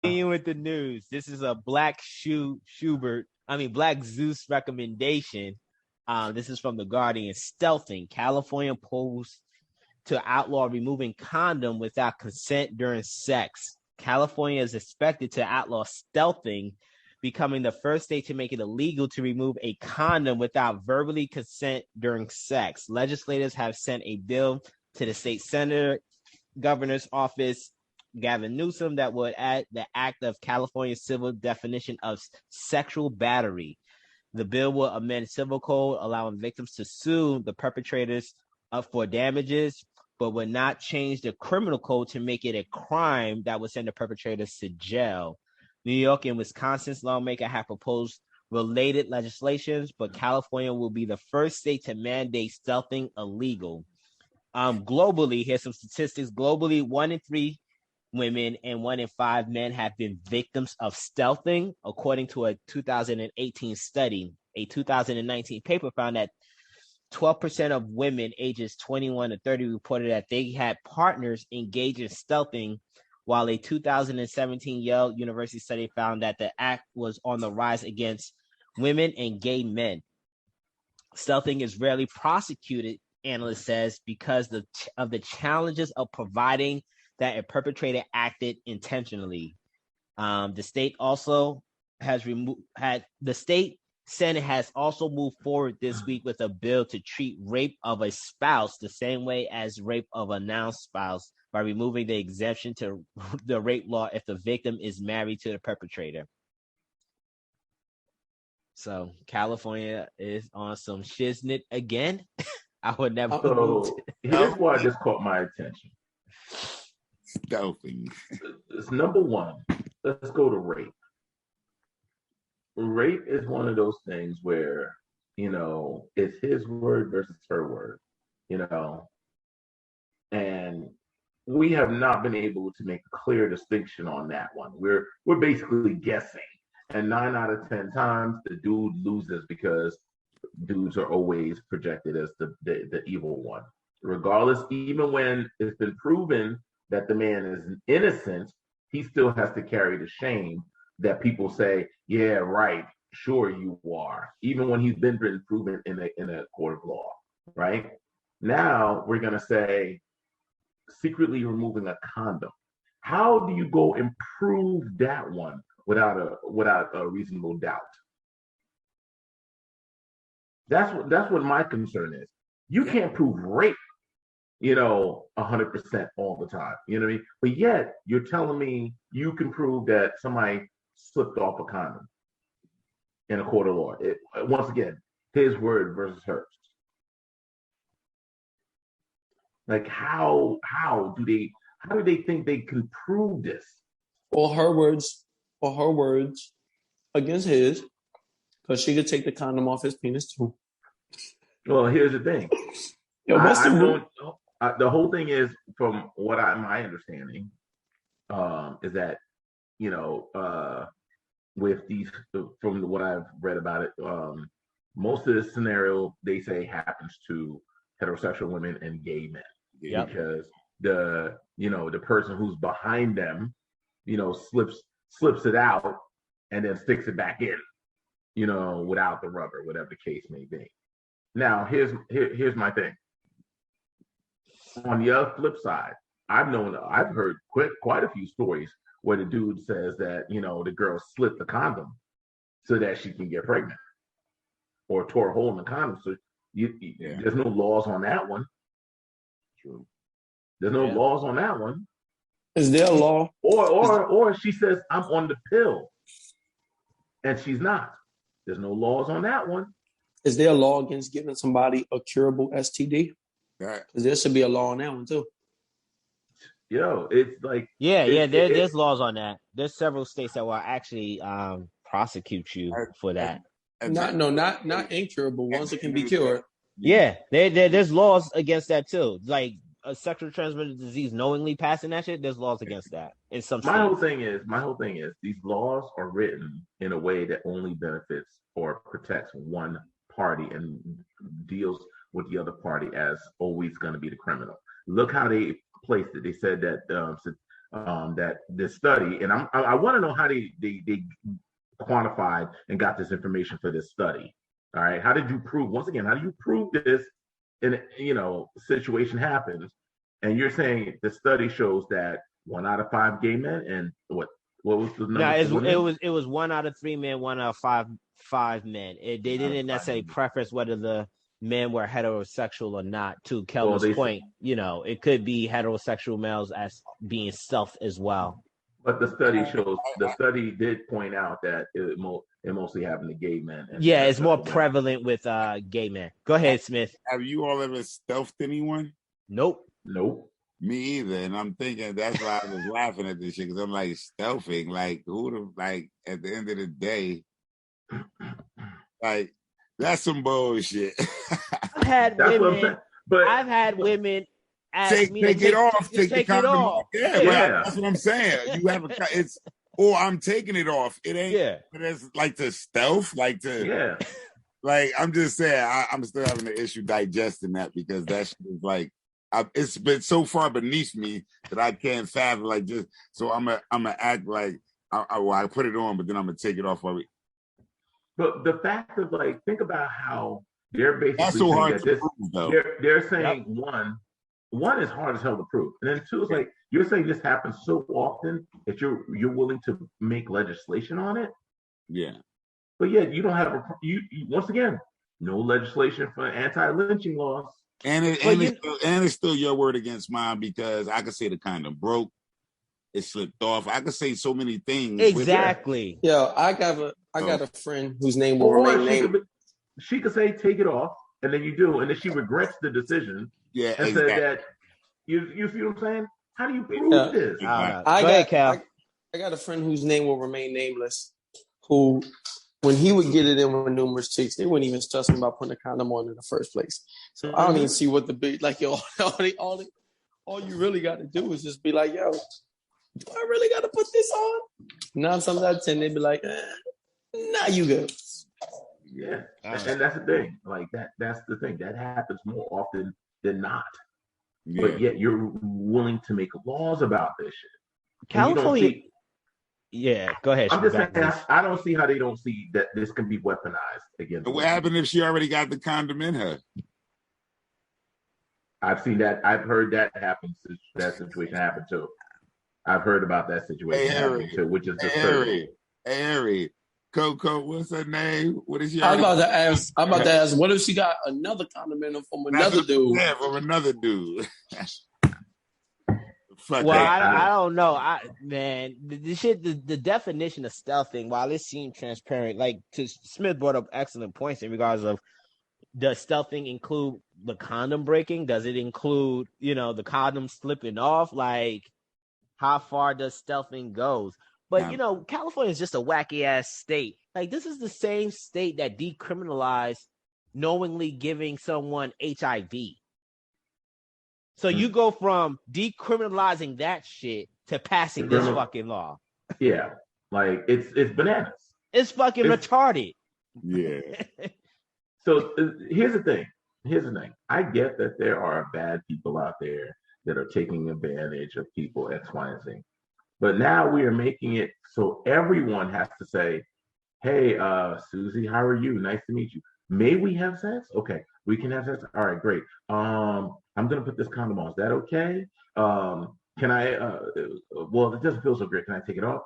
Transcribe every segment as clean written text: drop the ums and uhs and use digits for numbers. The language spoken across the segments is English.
With the news. This is a Black Zeus recommendation. This is from The Guardian. Stealthing. California polls to outlaw removing condom without consent during sex. California is expected to outlaw stealthing, becoming the first state to make it illegal to remove a condom without verbally consent during sex. Legislators have sent a bill to the state senator, governor's office, Gavin Newsom, that would add the act of California's civil definition of sexual battery. The bill will amend civil code, allowing victims to sue the perpetrators for damages, but would not change the criminal code to make it a crime that would send the perpetrators to jail. New York and Wisconsin's lawmakers have proposed related legislations, but California will be the first state to mandate stealthing illegal. Globally, here's some statistics. Globally, 1 in 3 women and 1 in 5 men have been victims of stealthing, according to a 2018 study. A 2019 paper found that 12% of women ages 21 to 30 reported that they had partners engaged in stealthing, while a 2017 Yale University study found that the act was on the rise against women and gay men. Stealthing is rarely prosecuted, analyst says, because of the challenges of providing that a perpetrator acted intentionally. The state also has the state Senate has also moved forward this week with a bill to treat rape of a spouse the same way as rape of a non-spouse, by removing the exemption to the rape law if the victim is married to the perpetrator. So California is on some shiznit again. I would never. So here's why this caught my attention. Stealthing. It's number one. Let's go to rape. Rape is one of those things where, it's his word versus her word, and we have not been able to make a clear distinction on that one. We're basically guessing, and 9 out of 10 times the dude loses because dudes are always projected as the evil one, regardless. Even when it's been proven that the man is innocent, he still has to carry the shame that people say, yeah, right, sure you are, even when he's been proven in a court of law, right? Now we're gonna say secretly removing a condom. How do you go and prove that one without a reasonable doubt? That's what my concern is. You can't prove rape, 100% all the time. You know what I mean? But yet you're telling me you can prove that somebody slipped off a condom in a court of law. Once again, his word versus hers. Like how do they think they can prove this? Or her words against his, because she could take the condom off his penis too. Well, here's the thing. The whole thing is, from my understanding, is that with these, from what I've read about it, most of this scenario they say happens to heterosexual women and gay men. Yep. Because the person who's behind them, slips it out and then sticks it back in, without the rubber, whatever the case may be. Now, here's my thing. On the other flip side, I've heard quite a few stories where the dude says that, the girl slipped the condom so that she can get pregnant, or tore a hole in the condom. So there's no laws on that one. True. There's no laws on that one. Is there a law? Or she says, I'm on the pill, and she's not. There's no laws on that one. Is there a law against giving somebody a curable STD? Right. Because there should be a law on that one too. It's like there's laws on that. There's several states that will actually prosecute you for that. Not incurable ones that can be cured. Yeah, there's laws against that too. Like a sexually transmitted disease, knowingly passing that shit. There's laws against that in some states. My whole thing is these laws are written in a way that only benefits or protects one party and deals with the other party as always going to be the criminal. Look how they placed it. They said that that this study, and I want to know how they quantified and got this information for this study. All right, how did you prove? Once again, how do you prove this? In situation happens, and you're saying the study shows that 1 out of 5 gay men, and what was the number? No, it was 1 out of 3 men, 1 out of 5 men. They didn't necessarily preference whether the men were heterosexual or not. To Kelvin's point, it could be heterosexual males as being stealth as well. But the study did point out that it mostly happened to gay men. Yeah, it's more prevalent with gay men. Go ahead, Smith. Have you all ever stealthed anyone? Nope. Me either. And I'm thinking that's why I was laughing at this shit, because I'm like, stealthing, like at the end of the day, like that's some bullshit. I've had women ask me take it off. Take the condom off. Yeah, yeah. That's what I'm saying. You have or I'm taking it off. It ain't. Yeah. But it's like to stealth, like to. Yeah. Like I'm just saying, I'm still having an issue digesting that, because that shit is like, it's been so far beneath me that I can't fathom. Like just so I'm gonna act like I put it on, but then I'm gonna take it off. But the fact of think about how they're basically that's so hard to prove, though. They're saying one is hard as hell to prove, and then 2 is like you're saying this happens so often that you're willing to make legislation on it. Yeah, but yet you don't have you once again no legislation for anti-lynching laws. And it's still your word against mine, because I could say the condom broke, it slipped off. I could say so many things. Exactly. Yeah, I got a friend whose name will remain named. She could say take it off, and then you do, and then she regrets the decision. Yeah, and exactly. said that you see what I'm saying? How do you prove this? I got a friend whose name will remain nameless, who, when he would get it in with numerous chicks, they wouldn't even stress him about putting a condom on in the first place. So I don't even see what the big, all you really got to do is just be like, yo, do I really got to put this on? 9 times out of 10, they'd be like, nah, you good. Yeah, and that's the thing. Like that's the thing. That happens more often than not. Yeah. But yet you're willing to make laws about this shit. California. Yeah, go ahead. I'm just saying, I don't see how they don't see that this can be weaponized against. What happened if she already got the condom in her? I've seen that. I've heard that happen. That situation happened too. I've heard about that situation happening too, which is disturbing. Harry, Coco, what's her name? What is she? I'm about to ask. What if she got another condom in her from another dude? Yeah, from another dude. I don't know. The definition of stealthing, while it seemed transparent, Smith brought up excellent points in regards of, does stealthing include the condom breaking? Does it include, the condom slipping off? Like, how far does stealthing goes? But, California is just a wacky ass state. Like, this is the same state that decriminalized knowingly giving someone HIV. So you go from decriminalizing that shit to passing this fucking law. Yeah, like it's bananas. It's fucking retarded. Yeah. So here's the thing. I get that there are bad people out there that are taking advantage of people X, Y, and Z. But now we are making it so everyone has to say, "Hey, Susie, how are you? Nice to meet you. May we have sex? Okay, we can have sex. All right, great. I'm gonna put this condom on. Is that okay? Can I? Well, it doesn't feel so great. Can I take it off?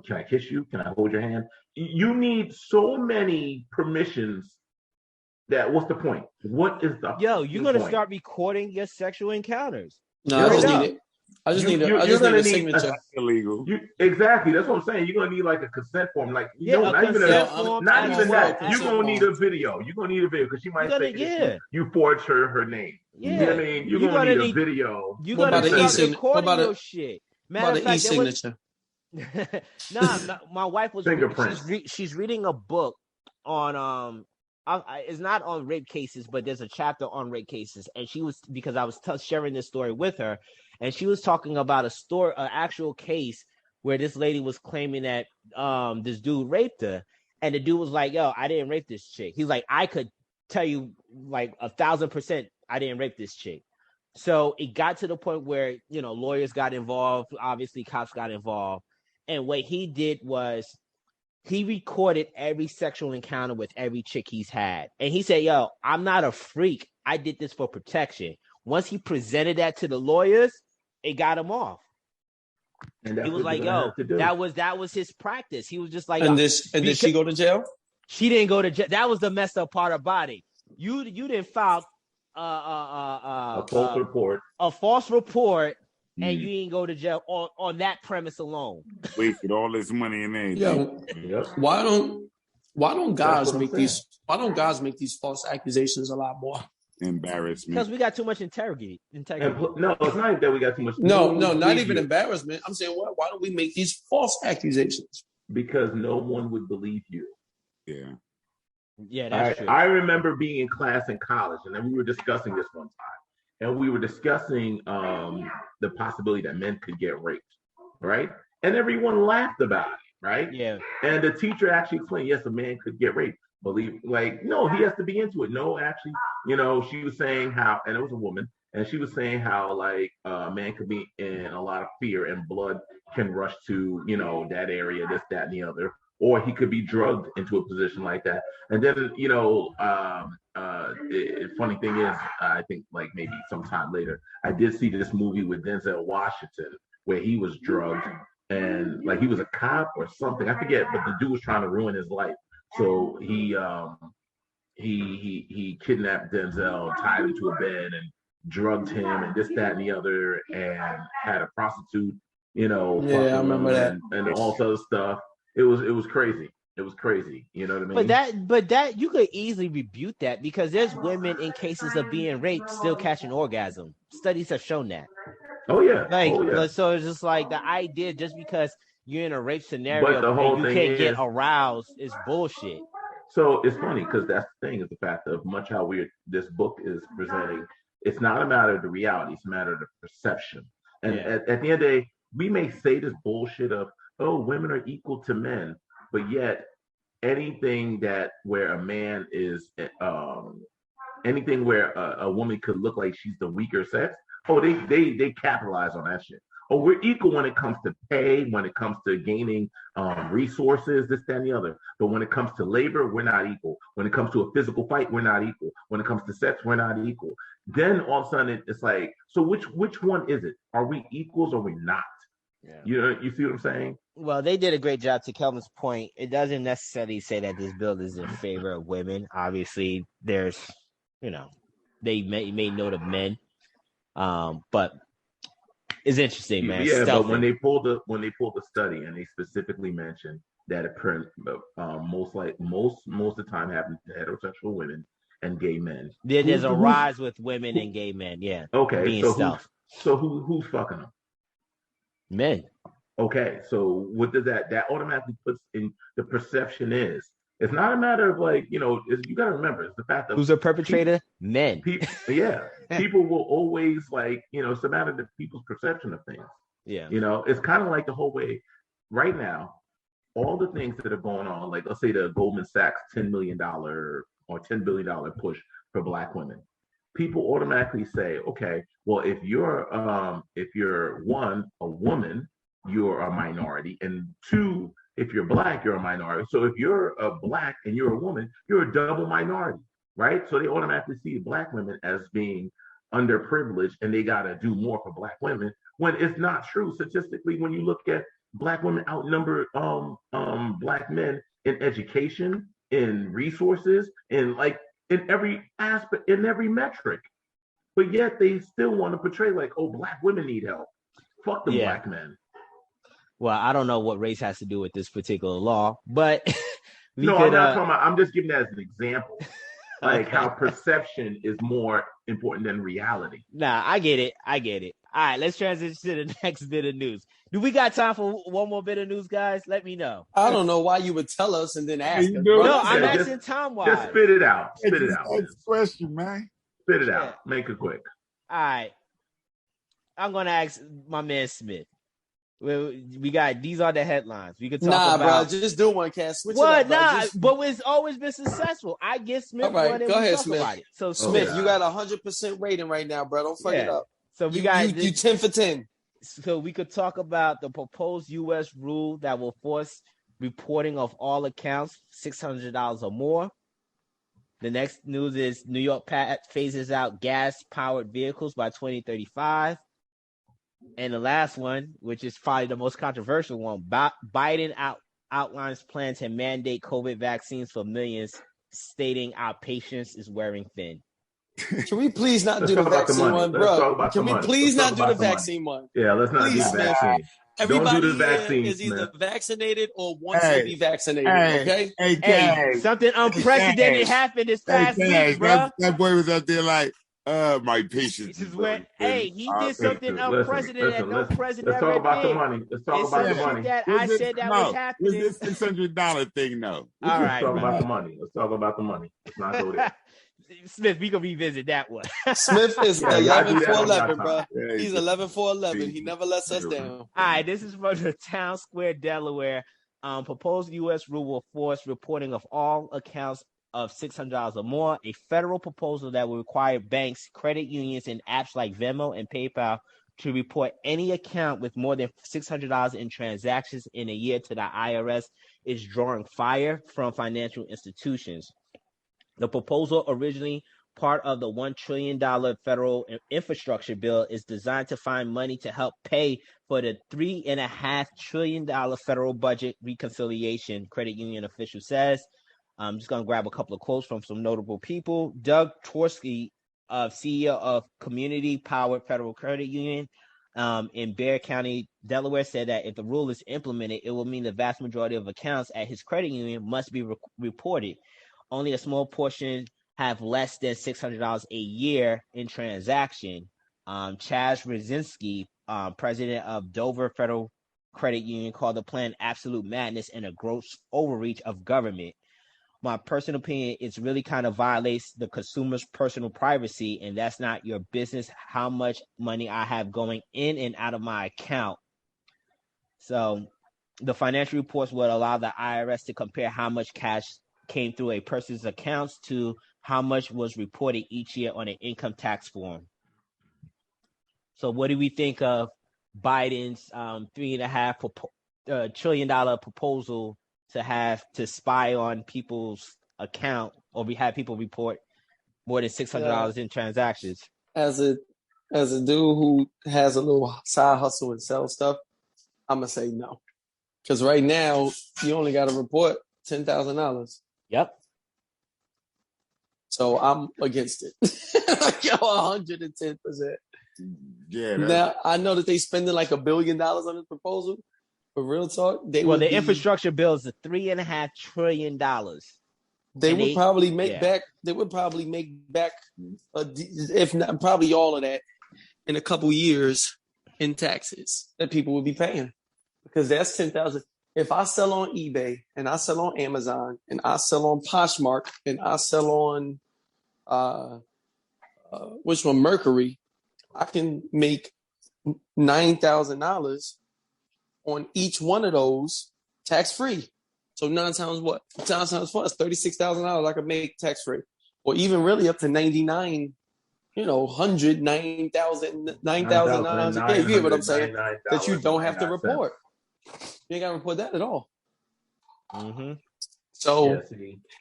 Can I kiss you? Can I hold your hand? You need so many permissions. What's the point? What is the you're gonna start recording your sexual encounters? No, I just need a signature. Illegal. Exactly. That's what I'm saying. You're gonna need like a consent form. Like not even that. You're gonna need a video. You're gonna need a video because she might say you forged her name. Yeah. You know what I mean? You're gonna need a video. You're gonna start recording your shit. Matter of fact, e-signature. My wife was she's reading a book on it's not on rape cases, but there's a chapter on rape cases, and she was, because I was sharing this story with her, and she was talking about an actual case where this lady was claiming that this dude raped her, and the dude was like, "Yo, I didn't rape this chick." He's like, "I could tell you like 1,000% I didn't rape this chick." So it got to the point where, lawyers got involved. Obviously, cops got involved. And what he did was he recorded every sexual encounter with every chick he's had. And he said, yo, I'm not a freak. I did this for protection. Once he presented that to the lawyers, it got him off. And he was like, yo, that was his practice. He was just like, and did she go to jail? She didn't go to jail. That was the messed up part about it. You didn't file a false report. A false report, and you didn't go to jail on that premise alone. Wasted all this money and everything. Yep. Why don't guys make these false accusations a lot more? Embarrassment. Because we got too much integrity. No, it's not that we got too much. No, not even embarrassment. I'm saying, why don't we make these false accusations? Because no one would believe you. Yeah, that's true. I remember being in class in college, and then we were discussing this one time, and we were discussing the possibility that men could get raped, right? And everyone laughed about it, right? Yeah. And the teacher actually explained, yes, a man could get raped. No, he has to be into it. No, actually, she was saying how, and it was a woman, and she was saying how a man could be in a lot of fear and blood can rush to, that area, this, that, and the other. Or he could be drugged into a position like that. And then, the funny thing is, I think maybe sometime later, I did see this movie with Denzel Washington where he was drugged and he was a cop or something. I forget, but the dude was trying to ruin his life. So he kidnapped Denzel, tied him to a bed and drugged him and this, that, and the other, and had a prostitute, I remember that. And all this other stuff. It was crazy. It was crazy. You know what I mean? But that you could easily rebuke that because there's women in cases of being raped still catching orgasm. Studies have shown that. Oh yeah. So it's just the idea just because you're in a rape scenario and you can't get aroused is bullshit. So it's funny because that's the thing is the fact of much how weird this book is presenting. It's not a matter of the reality; it's a matter of the perception. And at the end of the day, we may say this bullshit of, oh, women are equal to men, but yet anything where a man is, anything where a woman could look like she's the weaker sex, oh, they capitalize on that shit. Oh, we're equal when it comes to pay, when it comes to gaining resources, this, that, and the other. But when it comes to labor, we're not equal. When it comes to a physical fight, we're not equal. When it comes to sex, we're not equal. Then all of a sudden it's so which one is it? Are we equals or we not? Yeah. You see what I'm saying? Well, they did a great job. To Kelvin's point, it doesn't necessarily say that this bill is in favor of women. Obviously, there's, they made note of men, but it's interesting, man. Yeah, but when they pulled the study and they specifically mentioned that most of the time happens to heterosexual women and gay men. There's a rise with women and gay men. Yeah. Okay. So who's fucking them? Men. Okay, so what does that automatically puts in the perception is? It's not a matter of you got to remember it's the fact that who's a perpetrator? Men. People will always it's a matter of people's perception of things. Yeah, it's kind of like the whole way right now. All the things that are going on, let's say the Goldman Sachs $10 million or $10 billion push for Black women. People automatically say, okay, well, if you're one, a woman, you're a minority, and two, if you're Black, you're a minority. So if you're a Black and you're a woman, you're a double minority, right? So they automatically see Black women as being underprivileged, and they got to do more for Black women. When it's not true statistically, when you look at Black women outnumber Black men in education, in resources, in every aspect, in every metric, but yet they still want to portray Black women need help. Fuck the Black men. Well, I don't know what race has to do with this particular law, but I'm not talking about. I'm just giving that as an example, how perception is more important than reality. Nah, I get it. All right, let's transition to the next bit of news. Do we got time for one more bit of news, guys? Let me know. I don't know why you would tell us and then ask us. No, I'm asking time-wise. Just spit it out. Spit it out. That's a question, man. Spit it out. Make it quick. All right. I'm going to ask my man Smith. We got these are the headlines. We could talk Nah, about. bro, just do one, Cass. Switch What? it up, bro. Nah, but it's always been successful. I get Smith All right, one and go we ahead, talk Smith. about it. So Smith, yeah. you got 100% rating right now, bro. Don't fuck it up. So we got you 10 for 10. So we could talk about the proposed U.S. rule that will force reporting of all accounts $600 or more. The next news is New York phases out gas-powered vehicles by 2035. And the last one, which is probably the most controversial one, Biden outlines plan to mandate COVID vaccines for millions, stating our patience is wearing thin. Can we please not do the vaccine one, bro? Can we please not do the vaccine one? Yeah, let's not do the vaccine. Everybody Don't do the vaccine, is either vaccinated or wants Hey, to be vaccinated, okay? Hey, Something unprecedented happened this past week, bro. That boy was up there like, my patience is where, he did something unprecedented that no president Let's talk ever about did. the money. Let's talk about the money. That I said that was happening. What's this $600 thing, though? All right, Let's talk about the money. Let's talk about the money. Let's not go there. Smith, we can revisit that one. Smith is 11 for 11, bro. Yeah, He's 11 for 11. He never lets us down. All right, this is from the Town Square, Delaware. Proposed U.S. rule will force reporting of all accounts of $600 or more. A federal proposal that will require banks, credit unions, and apps like Venmo and PayPal to report any account with more than $600 in transactions in a year to the IRS is drawing fire from financial institutions. The proposal, originally part of the $1 trillion federal infrastructure bill, is designed to find money to help pay for the $3.5 trillion federal budget reconciliation, credit union official says. I'm just going to grab a couple of quotes from some notable people. Doug Tversky, CEO of Community Powered Federal Credit Union in Bexar County, Delaware, said that if the rule is implemented, it will mean the vast majority of accounts at his credit union must be reported. Only a small portion have less than $600 a year in transaction. Chaz Brzezinski, president of Dover Federal Credit Union, called the plan absolute madness and a gross overreach of government. My personal opinion, it really kind of violates the consumer's personal privacy, and that's not your business how much money I have going in and out of my account. So the financial reports would allow the IRS to compare how much cash came through a person's accounts to how much was reported each year on an income tax form. So what do we think of Biden's $3.5 trillion proposal to have to spy on people's account, or we have people report more than $600 in transactions? As a dude who has a little side hustle and sell stuff, I'm gonna say no, because right now you only got to report $10,000. Yep. So I'm against it. 110%. Yeah. Now I know that they spending like $1 billion on this proposal, but real talk, the infrastructure bill is $3.5 trillion. They would probably make back. They would probably make back, if not probably all of that, in a couple years in taxes that people would be paying, because that's $10,000. If I sell on eBay and I sell on Amazon and I sell on Poshmark and I sell on Mercury, I can make $9,000 on each one of those tax free. So 9 times what? 9 times 4 is $36,000 I could make tax free, or even really up to 99. 100, 9,000, 9,000. Yeah, you get what I'm saying? That you don't have to report. You ain't got to report that at all. Mm-hmm. So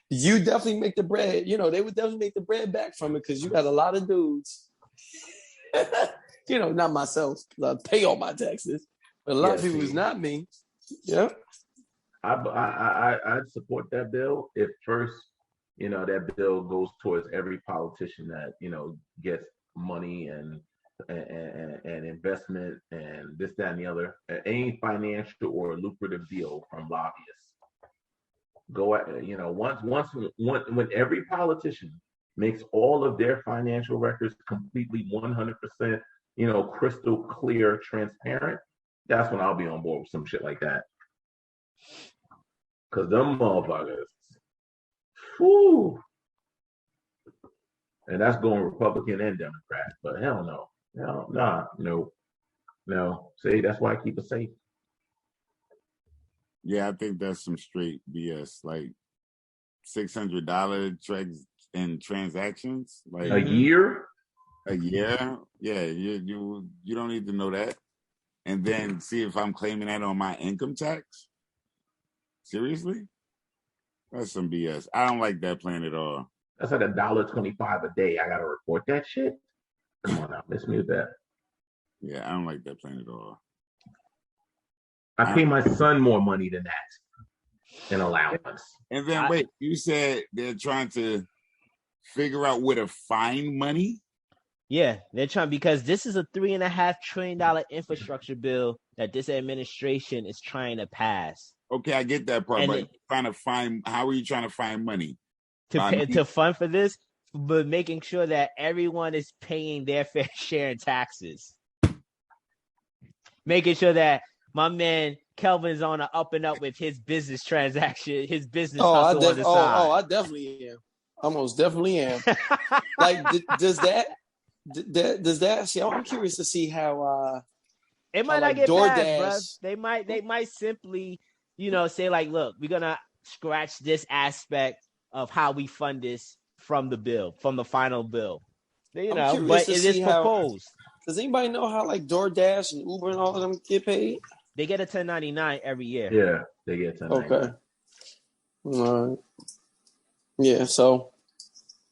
you definitely make the bread. They would definitely make the bread back from it, because you got a lot of dudes. Not myself, I pay all my taxes, but a lot of people who's not me. Yeah. I'd support that bill if first, that bill goes towards every politician that, gets money and investment and this, that, and the other, any financial or lucrative deal from lobbyists. Go at, when every politician makes all of their financial records completely 100%, crystal clear, transparent, that's when I'll be on board with some shit like that. Because them motherfuckers, whew. And that's going Republican and Democrat, but hell no. No. See, that's why I keep it safe. Yeah, I think that's some straight BS. Like $600 in transactions, like A year? a year. Yeah, you don't need to know that, and then see if I'm claiming that on my income tax. Seriously, that's some BS. I don't like that plan at all. That's like $1.25 a day. I gotta report that shit. Come on now, let's mute that. Yeah, I don't like that plan at all. I pay my son more money than that in allowance. And then wait, you said they're trying to figure out where to find money? Yeah, they're trying because this is a $3.5 trillion infrastructure bill that this administration is trying to pass. Okay, I get that part. And But how are you trying to find money? To fund for this, but making sure that everyone is paying their fair share in taxes. Making sure that my man Kelvin's on an up and up with his business transaction, his business hustle on the side. I definitely am. I most definitely am. Like, does that? See, I'm curious to see how. It might not get passed, bro. They might simply, say like, look, we're gonna scratch this aspect of how we fund this from the final bill. But it is proposed. Does anybody know how like DoorDash and Uber and all of them get paid? They get a 1099 every year. Yeah, they get 1099. Okay. All right. Yeah, so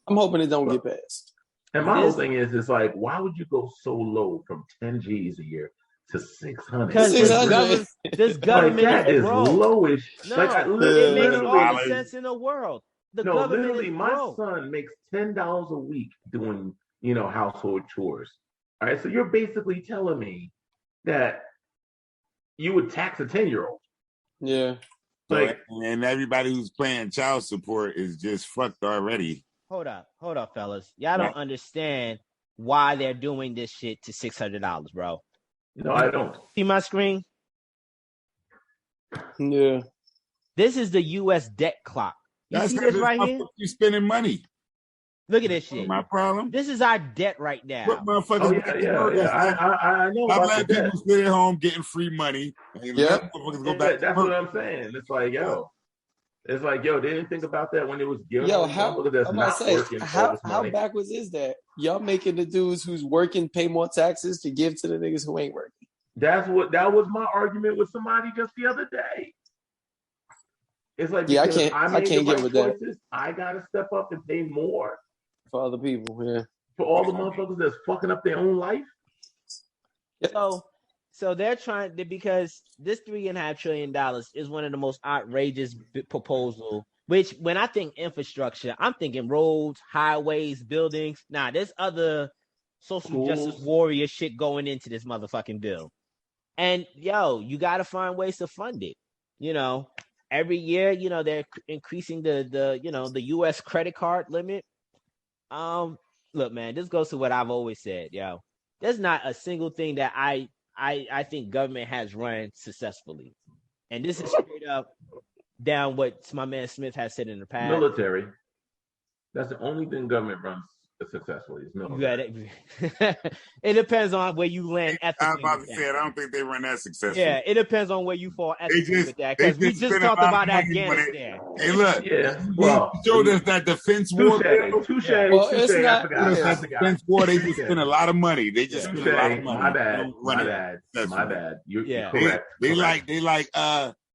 I'm hoping it don't get passed. And my whole thing is like, why would you go so low from 10 G's a year to 600? Because this government like, that is lowish. No, like, it makes all the sense in the world. Literally, my son makes $10 a week doing, household chores. All right, so you're basically telling me that you would tax a 10-year-old. Yeah. Like, and everybody who's paying child support is just fucked already. Hold up, fellas. Y'all don't understand why they're doing this shit to $600, bro. No, I don't. See my screen? Yeah. This is the U.S. debt clock. That's see this right here? You spending money. Look at this shit. My problem. This is our debt right now. What motherfuckers? I know. I'm glad people sit at home getting free money. Yeah, that's what I'm saying. It's like, yo, they didn't think about that when it was given. Yo, how backwards is that? Y'all making the dudes who's working pay more taxes to give to the niggas who ain't working. That was my argument with somebody just the other day. It's like, I can't get with that. I gotta step up and pay more for other people. Yeah, for all the motherfuckers that's fucking up their own life. So they're trying to, because this $3.5 trillion is one of the most outrageous proposal. Which, when I think infrastructure, I'm thinking roads, highways, buildings. Nah, there's other social justice warrior shit going into this motherfucking bill. And you got to find ways to fund it. Every year, they're increasing the U.S. credit card limit. Look, man, this goes to what I've always said, There's not a single thing that I think government has run successfully. And this is straight up down what my man Smith has said in the past. Military. That's the only thing government runs successfully is military. It depends on where you land ethically. I was about to say, I don't think they run that successfully. Yeah, it depends on where you fall ethically with that. Because we just talked about Afghanistan. Hey, look. Yeah. Well, you showed us that defense war. Touche. It's not. Defense war, they just spend a lot of money. They just spend a lot of money. My bad. You're correct.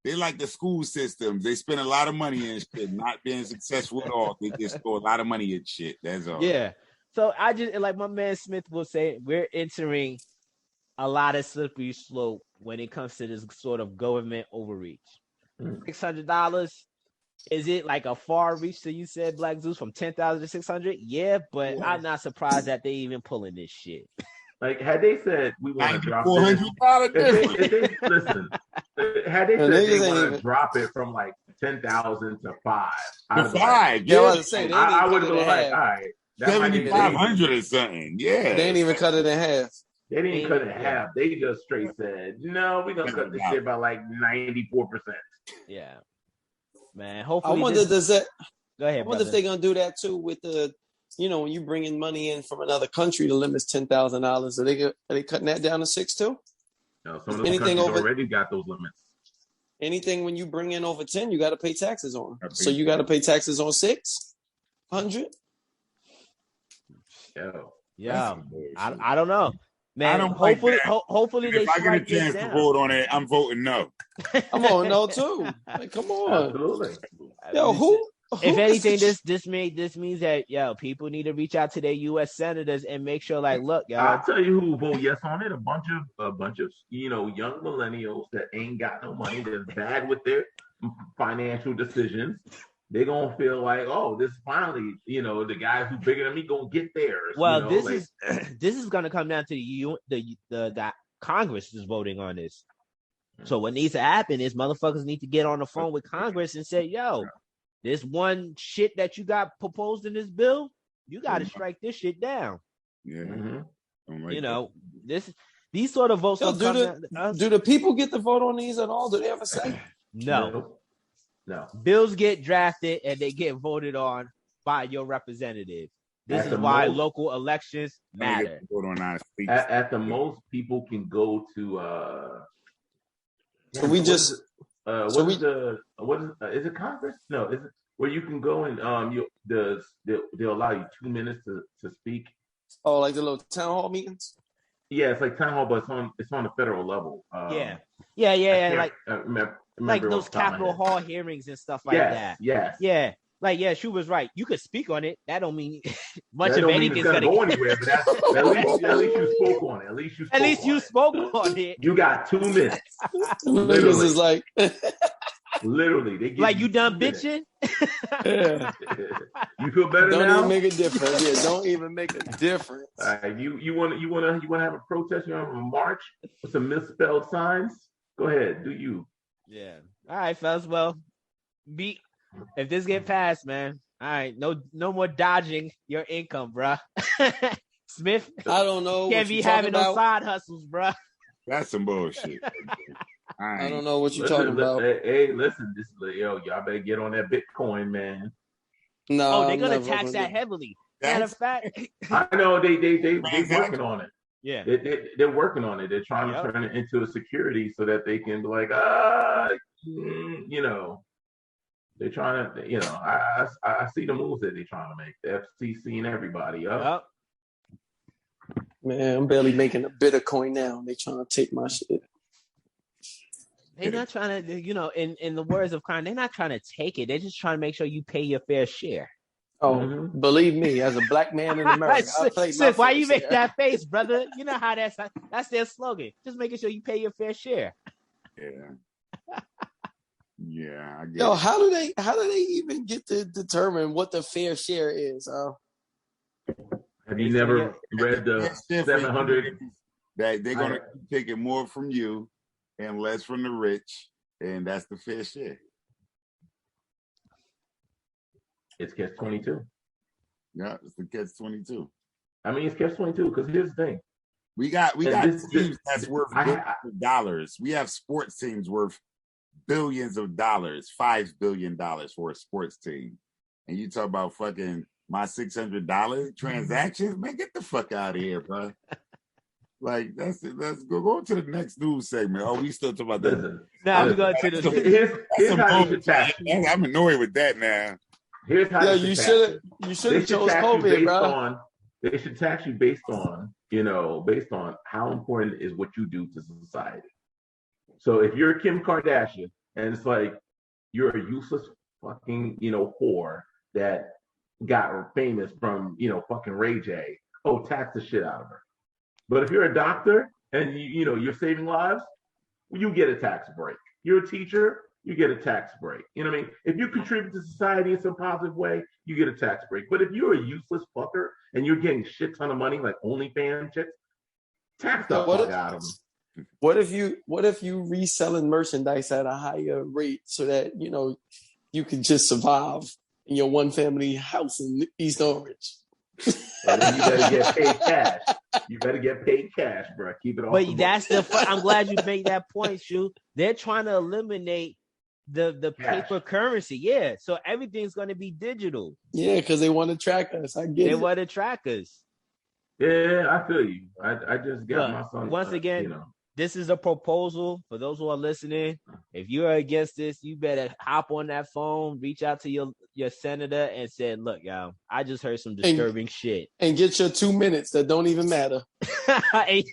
They like the school systems. They spend a lot of money in shit, not being successful at all. They just throw a lot of money at shit. That's all. Yeah. So I just, like my man Smith will say, we're entering a lot of slippery slope when it comes to this sort of government overreach. $600, is it like a far reach that you said, Black Zeus, from 10,000 to 600? Yeah, but I'm not surprised that they even pulling this shit. Like, had they said we want to drop $400, listen, had they said they want to drop it from like 10,000 to 5, I would been like, all right, 7,500 or something. Yeah, they didn't even cut it in half. They didn't even cut it in half. They just straight said, no, we're gonna cut this shit by like 94%. Yeah, man. Hopefully, I wonder Go ahead. I wonder if they're gonna do that too with the. When you bring in money in from another country, the limit's $10,000. Are they cutting that down to 6 too? No, some of those countries already got those limits. anything when you bring in over 10, you got to pay taxes on. So you taxes. got to pay taxes on 600. Yeah. I don't know, man. I don't hopefully, like hopefully they if I get a strike this chance to down. vote on it, I'm voting no. I'm voting no too. Like, come on. Absolutely. Yo, who If anything, this means that people need to reach out to their U.S. senators and make sure, like, look, y'all. I'll tell you who vote yes on it. A bunch of young millennials that ain't got no money, that's bad with their financial decisions. They're gonna feel like, oh, this finally, the guys who bigger than me gonna get theirs. Well, this is gonna come down to the Congress is voting on this. So what needs to happen is motherfuckers need to get on the phone with Congress and say, yo, this one shit that you got proposed in this bill, you got to strike this shit down. Yeah. These sort of votes. do the people get to vote on these at all? Do they ever say? No. Bills get drafted and they get voted on by your representative. This is why local elections matter. At the most, people can go to. So we just. Is it Congress? No, is it where you can go and they'll allow you 2 minutes to speak. Oh, like the little town hall meetings. Yeah, it's like town hall, but it's on the federal level. Like those Capitol Hall hearings and stuff like that. Yes. Yeah. Like, she was right. You could speak on it. That don't mean much that of don't anything's going to go anywhere. But at least you spoke on it. At least you spoke on it. You got 2 minutes. Literally, is like. Literally, they give like you done bitching. Yeah. You feel better don't now? Don't even make a difference. Yeah, don't even make a difference. You want to have a protest? You want to have a march with some misspelled signs? Go ahead, do you? Yeah. All right, fellas. Well, if this get passed, man. All right, no more dodging your income, bruh. Smith, I don't know. Can't be having no side hustles, bruh. That's some bullshit. I don't know what you're talking about. Hey, listen, y'all better get on that Bitcoin, man. No, they're gonna tax that heavily. Matter of fact, I know they working on it. Yeah, they're working on it. They're trying to turn it into a security so that they can be like, they're trying to, I see the moves that they're trying to make. The FCC and everybody up. Man, I'm barely making a Bitcoin now. They trying to take my shit. They're not trying to, in the words of Khan, they're not trying to take it. They're just trying to make sure you pay your fair share. Oh, believe me, as a black man in America, I play my why you make that face, brother? You know how that's their slogan. Just making sure you pay your fair share. Yeah. Yeah. I get Yo, how do they even get to determine what the fair share is? Have you never read the 700? That they're gonna keep taking more from you and less from the rich, and that's the fair share. It's catch-22. Yeah, it's the catch-22. I mean, it's catch-22 because here's the thing: we got teams that's worth billions of dollars. We have sports teams worth billions of dollars, $5 billion for a sports team, and you talk about fucking my $600 transactions. Man, get the fuck out of here, bro. Like let's go to the next news segment. Oh, we still talking about that. Now we go to the. Here's how they should tax you. I'm annoyed with that now. Here's how you should have chose COVID, bro. They should tax you based on how important is what you do to society. So if you're Kim Kardashian and it's like you're a useless fucking whore that got famous from fucking Ray J, tax the shit out of her. But if you're a doctor and you're saving lives, you get a tax break. You're a teacher, you get a tax break. You know what I mean? If you contribute to society in some positive way, you get a tax break. But if you're a useless fucker and you're getting a shit ton of money like OnlyFans chicks, tax the fuck out of them. What if you reselling merchandise at a higher rate so that you can just survive in your one family house in East Orange? Well, then you better get paid cash. You better get paid cash, bro. Keep it off. But that's I'm glad you made that point, Shu. They're trying to eliminate the paper currency. Yeah, so everything's going to be digital. Yeah, because they want to track us. I get it. They want to track us. Yeah, I feel you. I just got my son. Once again, this is a proposal for those who are listening. If you are against this, you better hop on that phone, reach out to your senator and say, look, y'all, I just heard some disturbing shit. And get your 2 minutes that don't even matter. And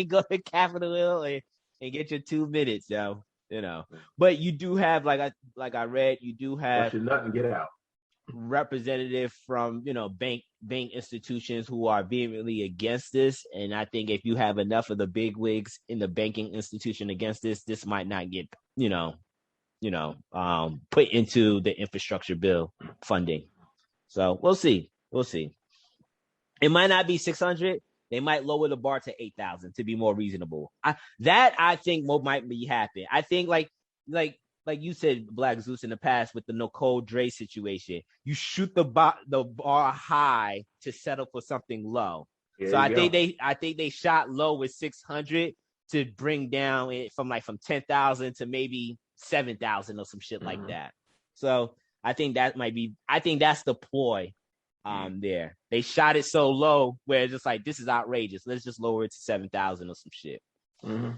go to Capitol Hill and get your 2 minutes, yo. But you do have, like I read, you do have nothing, get out. Representative from bank institutions who are vehemently against this, and I think if you have enough of the big wigs in the banking institution against this might not get put into the infrastructure bill funding. So we'll see. It might not be 600. They might lower the bar to 8,000 to be more reasonable. I think might be happen. I think like you said, Black Zeus, in the past with the Nicole Dre situation, you shoot the bar high to settle for something low. So I think they shot low with 600 to bring down it from 10,000 to maybe 7,000 or some shit like that. So I think that's the ploy there. They shot it so low where it's just like, this is outrageous. Let's just lower it to 7,000 or some shit. Mm-hmm.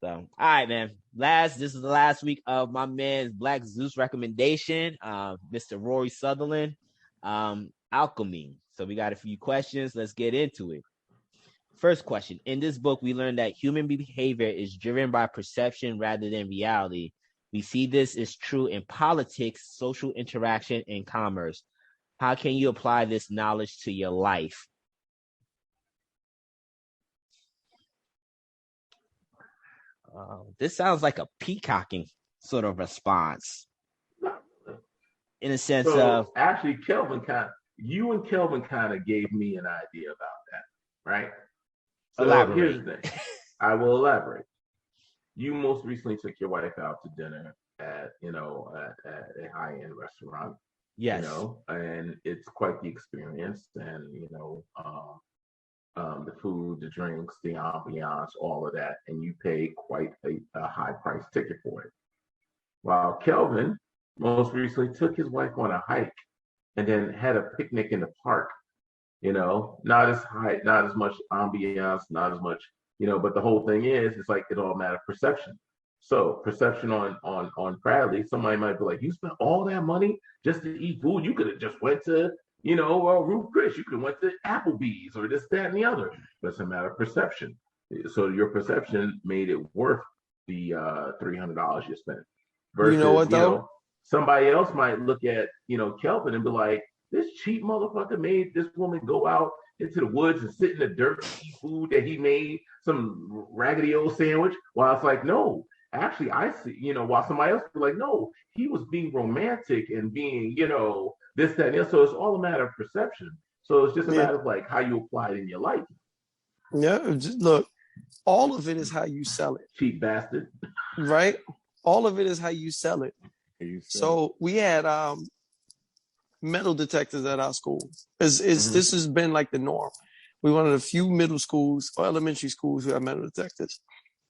So, all right, man. This is the last week of my man's Black Zeus recommendation, Mr. Rory Sutherland, Alchemy. So we got a few questions. Let's get into it. First question. In this book, we learned that human behavior is driven by perception rather than reality. We see this is true in politics, social interaction, and commerce. How can you apply this knowledge to your life? This sounds like a peacocking sort of response. In a sense of... Actually, you and Kelvin kind of gave me an idea about that, right? So elaborate. Here's the thing. I will elaborate. You most recently took your wife out to dinner at a high-end restaurant. Yes. And it's quite the experience. And, the food, the drinks, the ambiance, all of that, and you pay quite a high price ticket for it. While Kelvin most recently took his wife on a hike and then had a picnic in the park. Not as high, not as much ambiance, not as much, but the whole thing is, it's like it all matters perception. So perception on Bradley, somebody might be like, you spent all that money just to eat food. You could have just went to Ruth Chris, you could have went to Applebee's or this, that, and the other. But it's a matter of perception. So your perception made it worth the $300 you spent. Versus, you know what though? Somebody else might look at, Kelvin and be like, this cheap motherfucker made this woman go out into the woods and sit in the dirt and eat food that he made, some raggedy old sandwich. While it's like, no, actually, I see, while somebody else be like, no, he was being romantic and being, this, that, and the other. So it's all a matter of perception. So it's just a matter of like how you apply it in your life. Yeah, look, all of it is how you sell it. Cheap bastard. Right? All of it is how you sell it. So we had metal detectors at our school. This has been like the norm. We're one of the few middle schools or elementary schools who have metal detectors.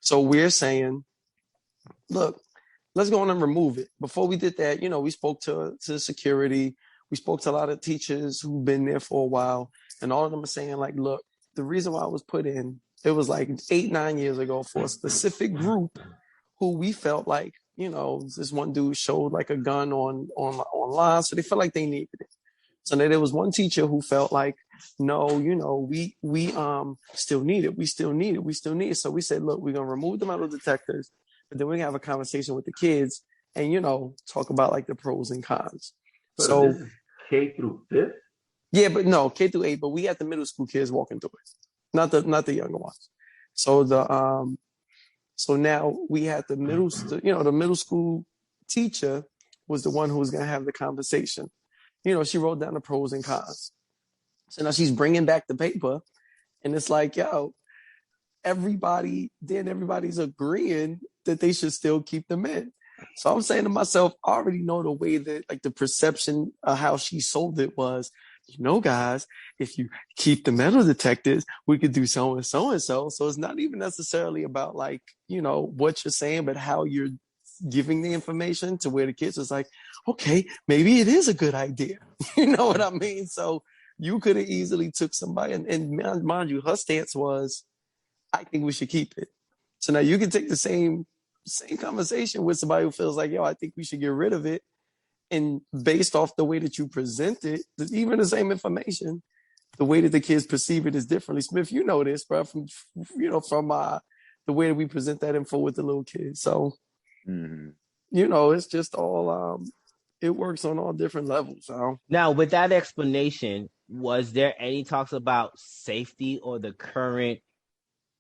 So we're saying, look, let's go on and remove it. Before we did that, we spoke to security. We spoke to a lot of teachers who've been there for a while. And all of them are saying, like, look, the reason why it was put in, it was like 8-9 years ago for a specific group who we felt like, this one dude showed like a gun online. So they felt like they needed it. So then there was one teacher who felt like, no, we still need it. We still need it. So we said, look, we're going to remove the metal detectors, but then we're going to have a conversation with the kids and, talk about like the pros and cons. So this is K through 5th? Yeah, but no, K through 8, but we had the middle school kids walking through it, not the younger ones. So so now we had the middle school teacher was the one who was going to have the conversation. She wrote down the pros and cons. So now she's bringing back the paper and it's like, everybody's agreeing that they should still keep them in. So I'm saying to myself, I already know the way that like the perception of how she sold it was, guys, if you keep the metal detectors, we could do so and so and so. So it's not even necessarily about like, what you're saying, but how you're giving the information to where the kids is like, okay, maybe it is a good idea. You know what I mean? So you could have easily took somebody and mind you, her stance was, I think we should keep it. So now you can take the same conversation with somebody who feels like, yo, I think we should get rid of it. And based off the way that you present it, even the same information, the way that the kids perceive it is differently. Smith, you know this, bro, from the way that we present that info with the little kids. So, it's just all, it works on all different levels. So. Now, with that explanation, was there any talks about safety or the current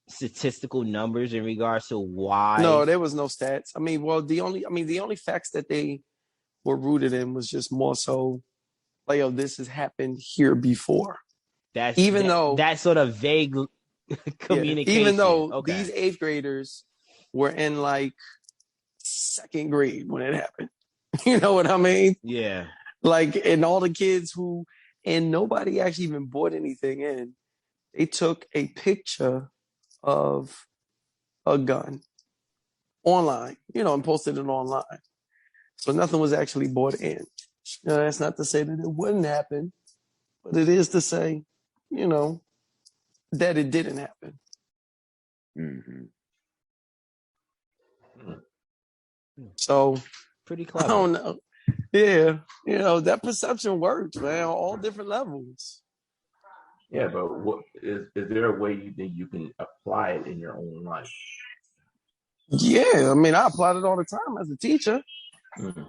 statistical numbers in regards to why? No, there was no stats. I mean, the only facts that they were rooted in was just more so like, oh, this has happened here before. That sort of vague communication. Even though these 8th graders were in like 2nd grade when it happened. You know what I mean? Yeah. Like, and all the kids and nobody actually even bought anything in. They took a picture of a gun online, and posted it online. So nothing was actually bought in. That's not to say that it wouldn't happen, but it is to say, that it didn't happen. Mm-hmm. So pretty clever. I don't know. Yeah, that perception works, man, on all different levels. Yeah, but what is there a way you think you can apply it in your own life? Yeah, I mean, I applied it all the time as a teacher. Mm-hmm.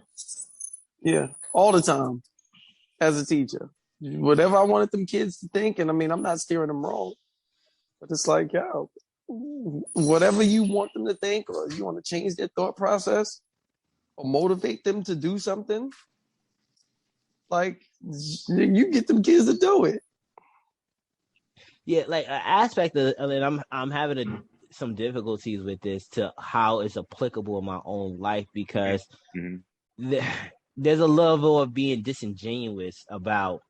Yeah, all the time as a teacher. Whatever I wanted them kids to think, and I mean, I'm not steering them wrong, but it's like, yo, whatever you want them to think, or you want to change their thought process, or motivate them to do something, like, you get them kids to do it. Yeah, like an aspect of it, I'm having some difficulties with this to how it's applicable in my own life, because there's a level of being disingenuous about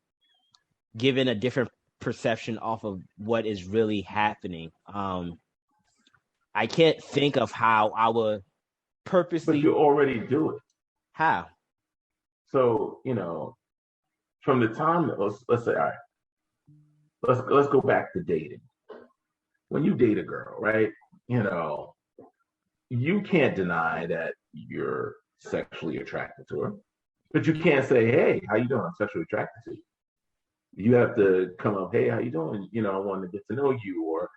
giving a different perception off of what is really happening. I can't think of how I would purposely. But you already do it. How? So, from the time that let's say, all right, let's go back to dating. When you date a girl, right? You can't deny that you're sexually attracted to her, but you can't say, "Hey, how you doing? I'm sexually attracted to you." You have to come up, "Hey, how you doing? I want to get to know you," or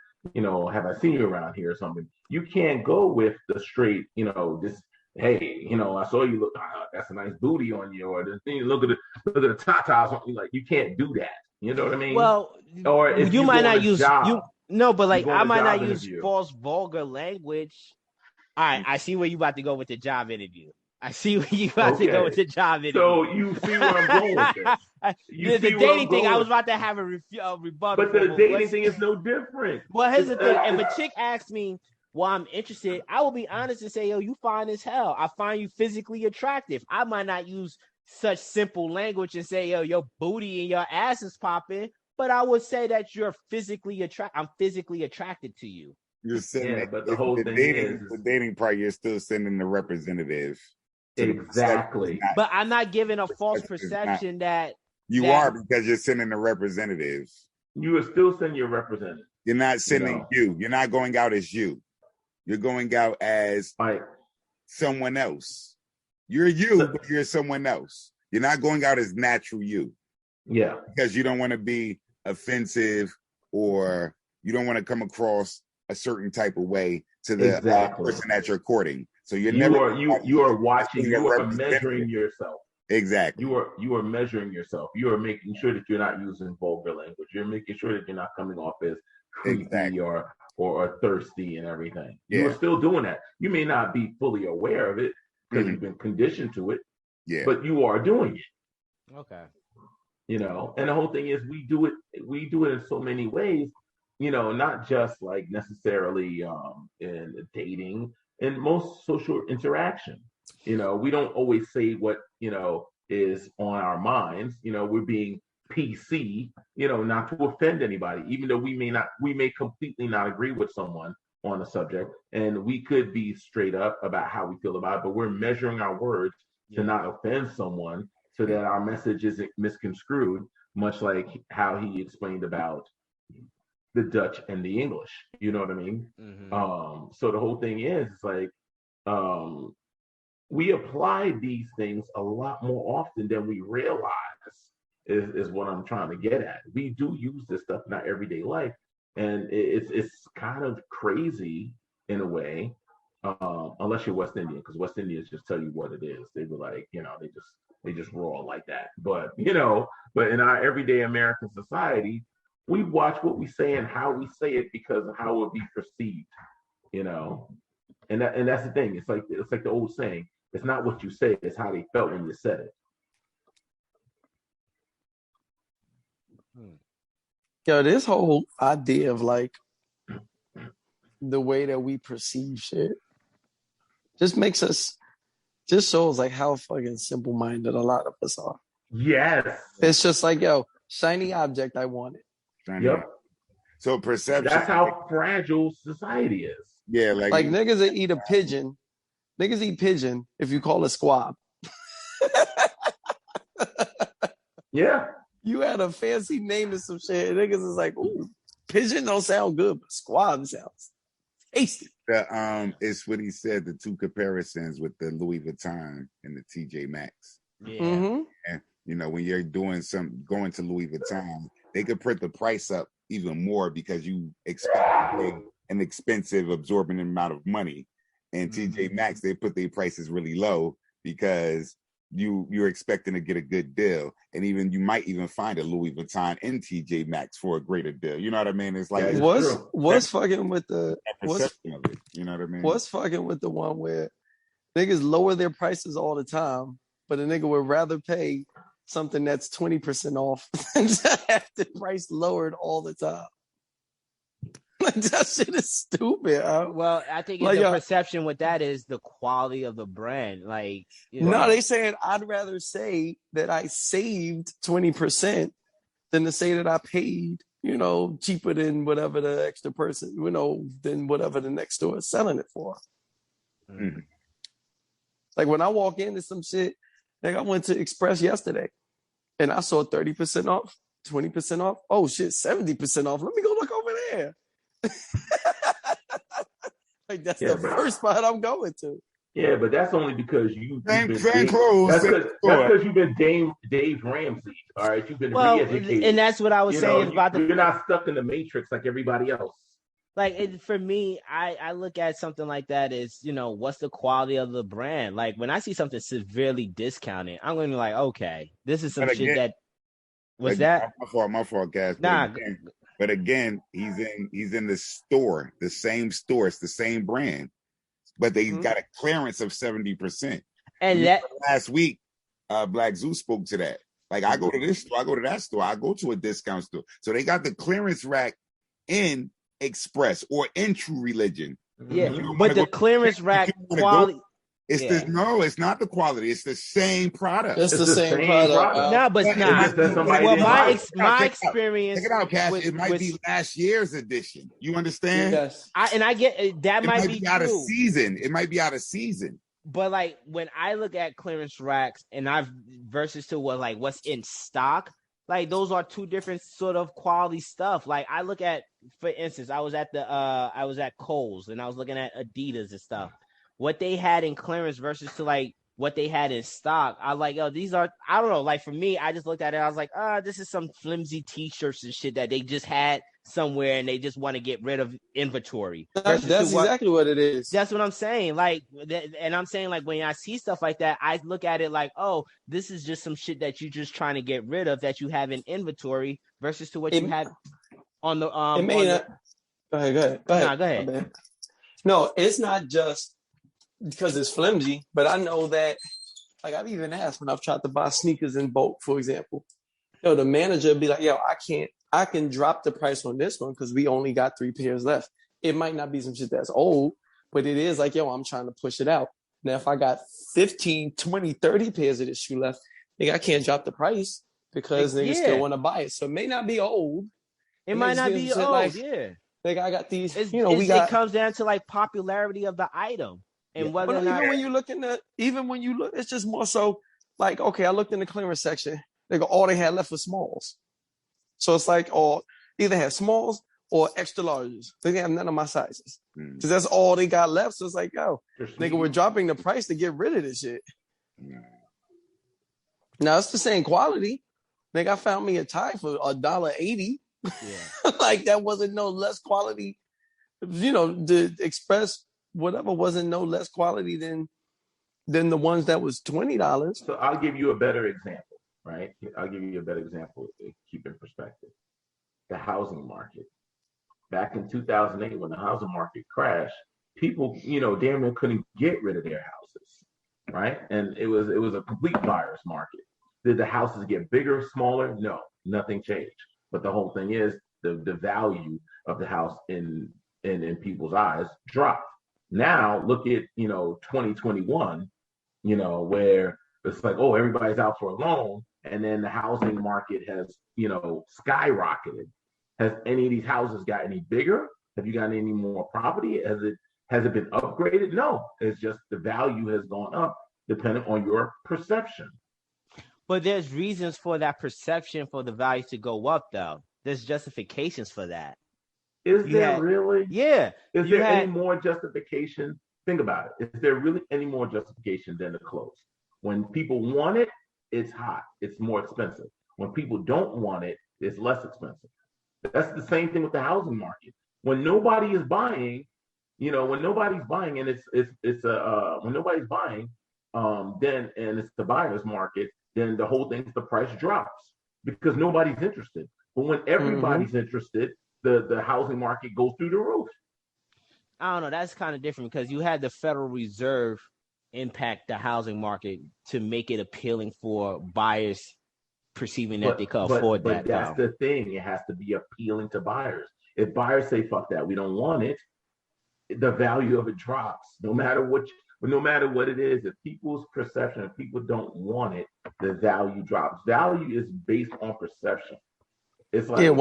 have I seen you around here or something. You can't go with the straight, this, "Hey, I saw you look, that's a nice booty on you," or this thing, look at the tatas. Like, you can't do that. You know what I mean? Well, or if you might not use job, but like I might not use interview. false vulgar language. All right, I see where you about to go with the job interview. I see where you about to go with the job interview. So you see where I'm going with this. The dating thing, I was about to have a rebuttal. But the dating thing is no different. Well, here's the thing. If a chick asks me why I'm interested, I will be honest and say, yo, you fine as hell. I find you physically attractive. I might not use such simple language and say, yo, your booty and your ass is popping, but I would say that you're physically I'm physically attracted to you. You're sending, but the whole thing is the dating part. You're still sending the representative. Exactly. But I'm not giving a false perception that you are, because you're sending the representative. You are still sending your representative. You're not sending you. You're not going out as you. You're going out as someone else. You're you, but you're someone else. You're not going out as natural you. Yeah. Because you don't want to be offensive, or you don't want to come across a certain type of way to the person that you're courting. So you are watching. You are measuring yourself. Exactly. You are measuring yourself. You are making sure that you're not using vulgar language. You're making sure that you're not coming off as creepy or thirsty and everything. Yeah. You are still doing that. You may not be fully aware of it because you've been conditioned to it. Yeah. But you are doing it. Okay. And the whole thing is we do it in so many ways. Not just like necessarily in dating, in most social interaction. We don't always say what, is on our minds. We're being PC, not to offend anybody, even though we may completely not agree with someone on a subject, and we could be straight up about how we feel about it, but we're measuring our words to not offend someone so that our message isn't misconstrued, much like how he explained about the Dutch and the English. You know what I mean? Mm-hmm. So the whole thing is like we apply these things a lot more often than we realize. Is what I'm trying to get at. We do use this stuff in our everyday life, and it's kind of crazy in a way, unless you're West Indian, because West Indians just tell you what it is. They were like, they just roll like that. But but in our everyday American society, we watch what we say and how we say it because of how it will be perceived. And that's the thing. It's like the old saying. It's not what you say; it's how they felt when you said it. Yo, this whole idea of like the way that we perceive shit just shows like how fucking simple-minded a lot of us are. Yes. It's just like, yo, shiny object, I want it. Yep. So perception. That's how fragile society is. Yeah, like niggas that eat a pigeon. Niggas eat pigeon if you call it squab. Yeah. You had a fancy name to some shit. Niggas is like, ooh, pigeon don't sound good, but squab sounds tasty. It's what he said, the two comparisons with the Louis Vuitton and the TJ Maxx. Yeah. Mm-hmm. And when you're going to Louis Vuitton, they could print the price up even more because you expect an expensive, absorbent amount of money. And TJ Maxx, they put their prices really low because you're expecting to get a good deal, and you might even find a Louis Vuitton in TJ Maxx for a greater deal. You know what I mean? It's like what's fucking with the perception of it. You know what I mean? What's fucking with the one where niggas lower their prices all the time, but a nigga would rather pay something that's 20% off than to have the price lowered all the time. Like, that shit is stupid. Well, I think the perception with that is the quality of the brand. Like, no, they saying I'd rather say that I saved 20% than to say that I paid, cheaper than whatever the extra person, than whatever the next store is selling it for. Mm-hmm. Like when I walk into some shit, like I went to Express yesterday and I saw 30% off, 20% off. Oh shit, 70% off. Let me go look over there. Like that's the first spot I'm going to. Yeah, but that's only because you've been clothes. That's because you've been Dave Ramsey. All right, you've been re-educated. And that's what I was saying about you're not stuck in the matrix like everybody else. Like for me, I look at something like that as what's the quality of the brand. Like when I see something severely discounted, I'm going to be like, okay, this is some shit that was that my fault, guys. Nah. But again, he's in the store, the same store, it's the same brand, but they got a clearance of 70%. And that last week, Black Zoo spoke to that. Like I go to this store, I go to that store, I go to a discount store. So they got the clearance rack in Express or in True Religion. Yeah, but the clearance rack quality. It's not the quality. It's the same product. It's the same product. No, but it's not. Well, my experience. Check it out, Cash. It might be last year's edition. You understand? Yes. I get that might be out of season. It might be out of season. But like when I look at clearance racks and versus to what's in stock, like those are two different sort of quality stuff. Like I look at, for instance, I was at Kohl's and I was looking at Adidas and stuff. What they had in clearance versus to like what they had in stock, I was like, these are, I don't know. Like for me, I just looked at it. I was like, this is some flimsy T-shirts and shit that they just had somewhere and they just want to get rid of inventory. That's exactly what it is. That's what I'm saying. Like, and I'm saying like when I see stuff like that, I look at it like, oh, this is just some shit that you're just trying to get rid of that you have in inventory versus to what you had on the. It may not. Go ahead. Nah, go ahead. No, it's not just because it's flimsy, but I know that, like I've even asked when I've tried to buy sneakers in bulk, for example, the manager would be like, I can drop the price on this one because we only got 3 pairs left. It might not be some shit that's old, but it is like, I'm trying to push it out. Now, if I got 15, 20, 30 pairs of this shoe left, I can't drop the price because niggas still want to buy it. So it may not be old. It might not be old, like, yeah. Like I got these, it comes down to like popularity of the item. And whether or not, even when you look, it's just more so like, okay, I looked in the clearance section. All they had left was smalls. So it's like, or either have smalls or extra larges. They didn't have none of my sizes. Because that's all they got left. So it's like, yo, nigga, we're dropping the price to get rid of this shit. Now, it's the same quality. Nigga, I found me a tie for $1.80. Yeah. Like, that wasn't no less quality. You know, the Express, whatever, wasn't no less quality than the ones that was $20. So I'll give you a better example, right? I'll give you a better example to keep in perspective. The housing market. Back in 2008, when the housing market crashed, people, you know, damn near couldn't get rid of their houses, right? And it was a complete buyer's market. Did the houses get bigger, smaller? No, nothing changed. But the whole thing is the value of the house in people's eyes dropped. Now look at, you know, 2021, you know, where it's like, oh, everybody's out for a loan, and then the housing market has, you know, skyrocketed. Has any of these houses got any bigger? Have you got any more property? Has it been upgraded? No, it's just the value has gone up depending on your perception. But there's reasons for that perception for the value to go up, though. There's justifications for that. Is there really? Yeah. Is there any more justification? Think about it. Is there really any more justification than the clothes? When people want it, it's hot. It's more expensive. When people don't want it, it's less expensive. That's the same thing with the housing market. When nobody is buying, you know, when nobody's buying, and when nobody's buying, then and it's the buyer's market, then the whole thing, the price drops because nobody's interested. But when everybody's interested, the housing market goes through the roof. I don't know. That's kind of different because you had the Federal Reserve impact the housing market to make it appealing for buyers perceiving that they could afford that. But that's the thing. It has to be appealing to buyers. If buyers say, fuck that, we don't want it, the value of it drops. No matter what it is, if people's perception, if people don't want it, the value drops. Value is based on perception. It's like,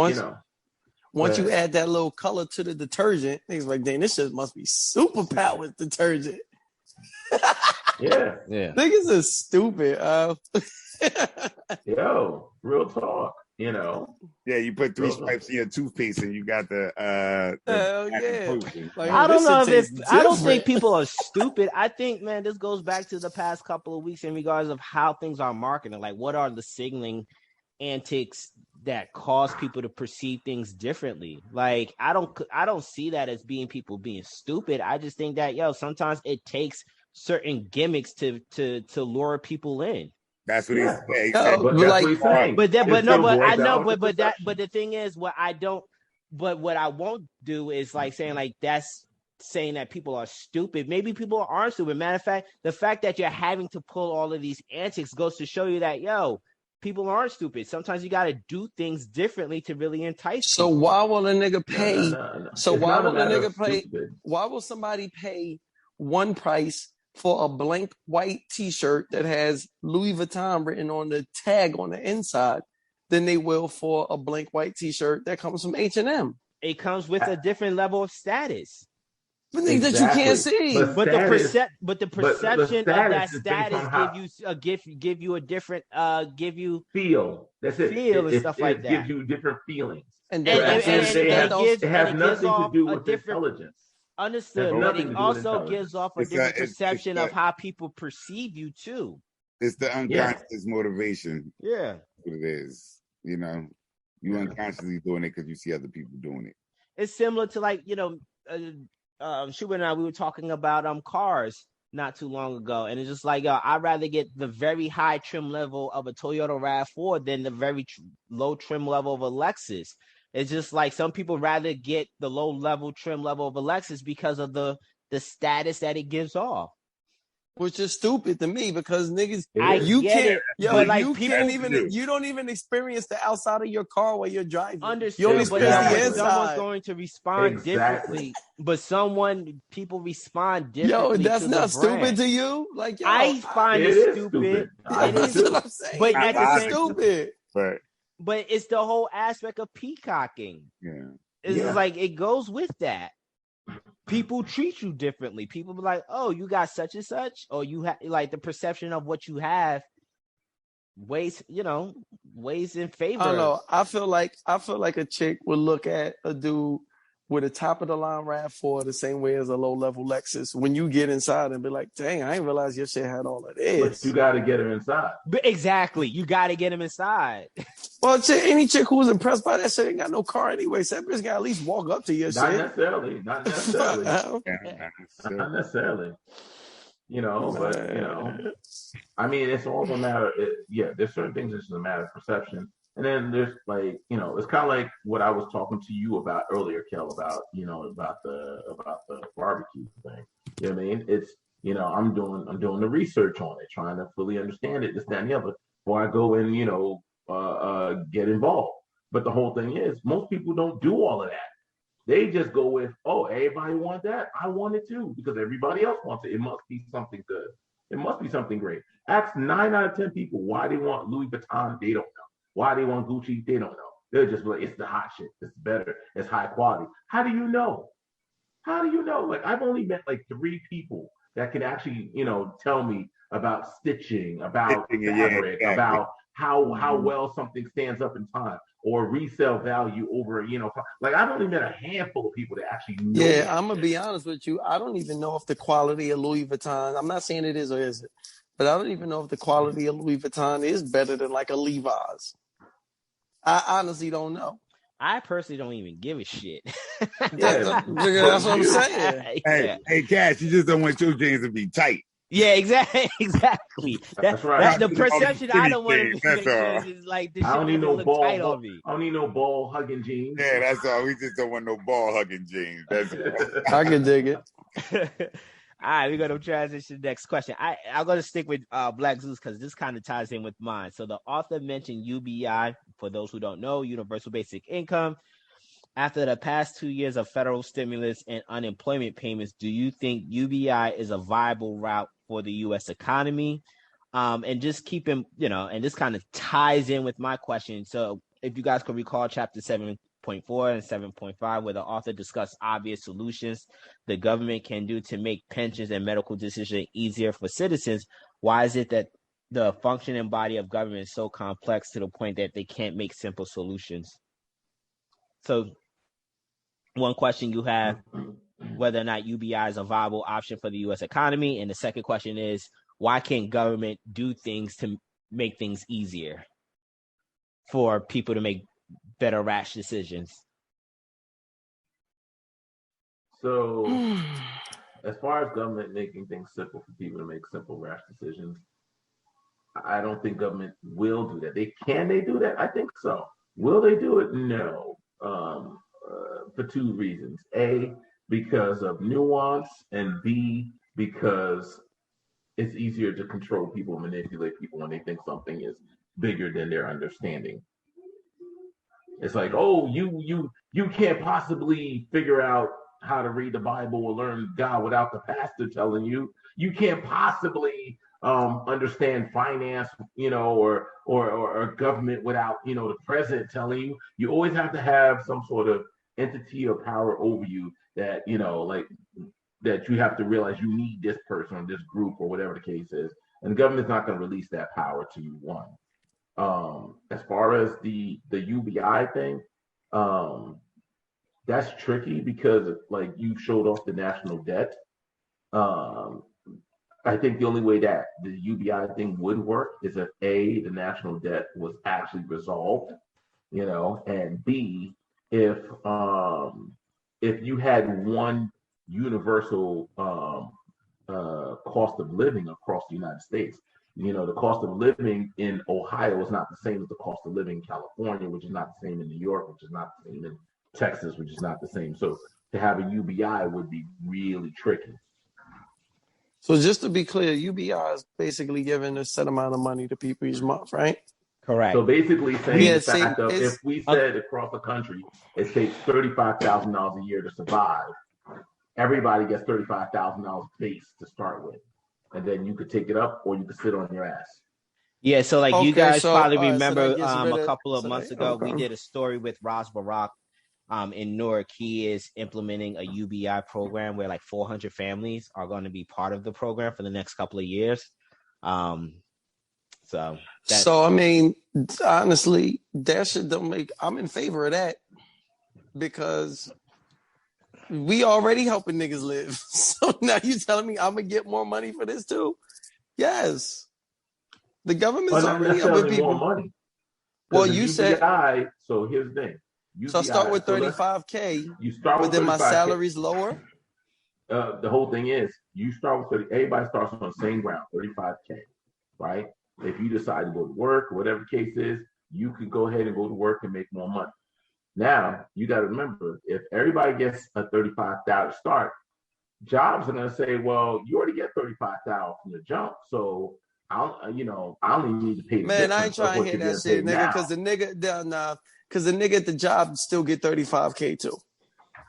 once you add that little color to the detergent, things like, dang, this shit must be super powered detergent. Yeah. Niggas are stupid. Yo, real talk, you know. Yeah, you put 3 stripes in your toothpaste and you got the hell yeah. Like, I don't know if it's I don't think people are stupid. I think, man, this goes back to the past couple of weeks in regards of how things are marketed. Like, what are the signaling antics that cause people to perceive things differently? Like, I don't see that as people being stupid. I just think that, sometimes it takes certain gimmicks to lure people in. That's what he's saying. But the thing is, what I won't do is like saying like that's saying that people are stupid. Maybe people aren't stupid. Matter of fact, the fact that you're having to pull all of these antics goes to show you that people aren't stupid. Sometimes you got to do things differently to really entice people. So why will a nigga pay? Why will somebody pay one price for a blank white T-shirt that has Louis Vuitton written on the tag on the inside than they will for a blank white T-shirt that comes from H&M? It comes with a different level of status. But things that you can't see. But the perception of that status give you a different feel. That's it. Feel and stuff like that. It gives you different feelings. And it has nothing to do with intelligence. Understood, but it also gives off a different perception of how people perceive you too. It's the unconscious motivation. Yeah, what it is. You know, you unconsciously doing it because you see other people doing it. It's similar to like Schubert and I, we were talking about cars not too long ago, and it's just like I'd rather get the very high trim level of a Toyota RAV4 than the very low trim level of a Lexus. It's just like some people rather get the low level trim level of a Lexus because of the status that it gives off. Which is stupid to me because niggas, you don't even experience the outside of your car while you're driving. Understood, you only experience the inside. Someone's going to respond differently, but people respond differently. Yo, that's not stupid to you. Like, I find it stupid. That's what I'm saying. But it's stupid. But it's the whole aspect of peacocking. Yeah, it's like it goes with that. People treat you differently. People be like, "Oh, you got such and such," or you have like the perception of what you have weighs in favor. I don't know. I feel like a chick would look at a dude with a top of the line RAV4 the same way as a low level Lexus when you get inside and be like, dang, I didn't realize your shit had all of this. But you got to get her inside. But exactly, you got to get him inside. Well, any chick who was impressed by that shit ain't got no car anyway. So that bitch got at least walk up to your Not shit. necessarily. Not necessarily. But I mean, it's all a matter. There's certain things that's a matter of perception. And then there's like, it's kind of like what I was talking to you about earlier, Kel, about the barbecue thing. You know what I mean? It's, I'm doing the research on it, trying to fully understand it, this, that, and the other, before I go and, get involved. But the whole thing is, most people don't do all of that. They just go with, oh, everybody wants that. I want it too, because everybody else wants it. It must be something good. It must be something great. Ask 9 out of 10 people why they want Louis Vuitton. They don't know. Why they want Gucci, they don't know. They're just like, it's the hot shit. It's better. It's high quality. How do you know? Like, I've only met like 3 people that can actually, tell me about stitching, about fabric, about how well something stands up in time, or resale value over, like I've only met a handful of people that actually know. Yeah, I'm gonna be honest with you. I don't even know if the quality of Louis Vuitton, I'm not saying it is or isn't, but I don't even know if the quality of Louis Vuitton is better than like a Levi's. I honestly don't know. I personally don't even give a shit. That's what I'm saying. Hey, Cash, you just don't want your jeans to be tight. Yeah, exactly. That's right. That's the perception I don't want to make sure is like this. I don't need no ball. Tight on me. I don't need no ball hugging jeans. Yeah, that's all. We just don't want no ball hugging jeans. That's all. I can dig it. All right, we're gonna transition to the next question. I'm gonna stick with Black Zeus because this kind of ties in with mine. So the author mentioned UBI. For those who don't know, Universal Basic Income. After the past 2 years of federal stimulus and unemployment payments, do you think UBI is a viable route for the U.S. economy? And just keeping, and this kind of ties in with my question. So if you guys could recall chapter 7.4 and 7.5, where the author discussed obvious solutions the government can do to make pensions and medical decisions easier for citizens, why is it that the functioning body of government is so complex to the point that they can't make simple solutions? So one question you have, whether or not UBI is a viable option for the U.S. economy. And the second question is, why can't government do things to make things easier for people to make better, rash decisions? So as far as government making things simple for people to make simple, rash decisions, I don't think government will do that. Can they do that? I think so. Will they do it? No. For 2 reasons. A, because of nuance, and B, because it's easier to control people, manipulate people when they think something is bigger than their understanding. It's like, oh, you can't possibly figure out how to read the Bible or learn God without the pastor telling you. You can't possibly understand finance, or government without, the president telling you. You always have to have some sort of entity or power over you that, that you have to realize you need this person or this group or whatever the case is. And the government's not going to release that power to you, one. As far as the UBI thing, that's tricky because like you showed off the national debt. I think the only way that the UBI thing would work is if A, the national debt was actually resolved, and B, if you had one universal cost of living across the United States. The cost of living in Ohio is not the same as the cost of living in California, which is not the same in New York, which is not the same in Texas, which is not the same. So to have a UBI would be really tricky. So just to be clear, UBI is basically giving a set amount of money to people each month, right? Correct. So basically saying the fact of if we said across the country, it takes $35,000 a year to survive, everybody gets $35,000 base to start with. And then you could take it up or you could sit on your ass. Yeah, so you guys probably remember a couple of months ago, we did a story with Ras Barak in Newark. He is implementing a UBI program where like 400 families are going to be part of the program for the next couple of years. So, I mean, honestly, that shit don't make. I'm in favor of that because we already helping niggas live. So now you telling me I'm gonna get more money for this too? Yes, the government's not already helping necessarily people. more money. Well, The you UBI, said. so here's the thing. UBI, So I start with 35K. You start but with then my 35K. salary's lower. The whole thing is you start with 30. Everybody starts on the same ground, 35K, right? If you decide to go to work, whatever the case is, you could go ahead and go to work and make more money. Now you got to remember, if everybody gets a $35,000 start, jobs are going to say, "Well, you already get $35,000 from the jump, so I only need to pay." Man, I ain't trying to hear that shit, nigga, because the nigga at the job still get 35K too.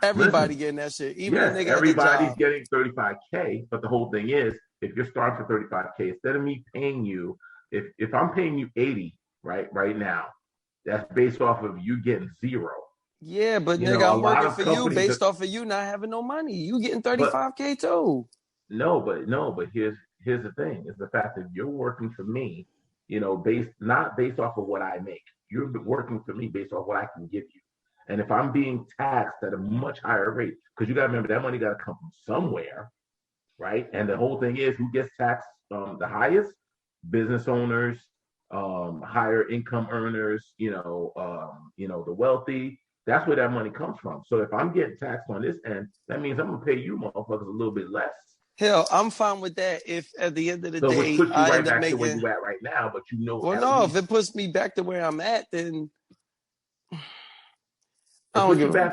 Everybody getting that shit. Even the nigga everybody's at the job. getting 35K, but the whole thing is, if you're starting for 35K, instead of me paying you, if I'm paying you 80 right now, that's based off of you getting 0. Yeah, but nigga, I'm working for you based off of you not having no money. You getting 35K too. No, but here's the thing: is the fact that you're working for me, not based off of what I make. You're working for me based off what I can give you. And if I'm being taxed at a much higher rate, because you got to remember that money got to come from somewhere, right? And the whole thing is, who gets taxed the highest? Business owners, higher income earners, the wealthy. That's where that money comes from. So if I'm getting taxed on this end, that means I'm gonna pay you motherfuckers a little bit less. Hell, I'm fine with that if at the end of the day, which puts you I right end up back making. To where you at right now, but Well, no, if it puts me back to where I'm at, then. I don't give a fuck.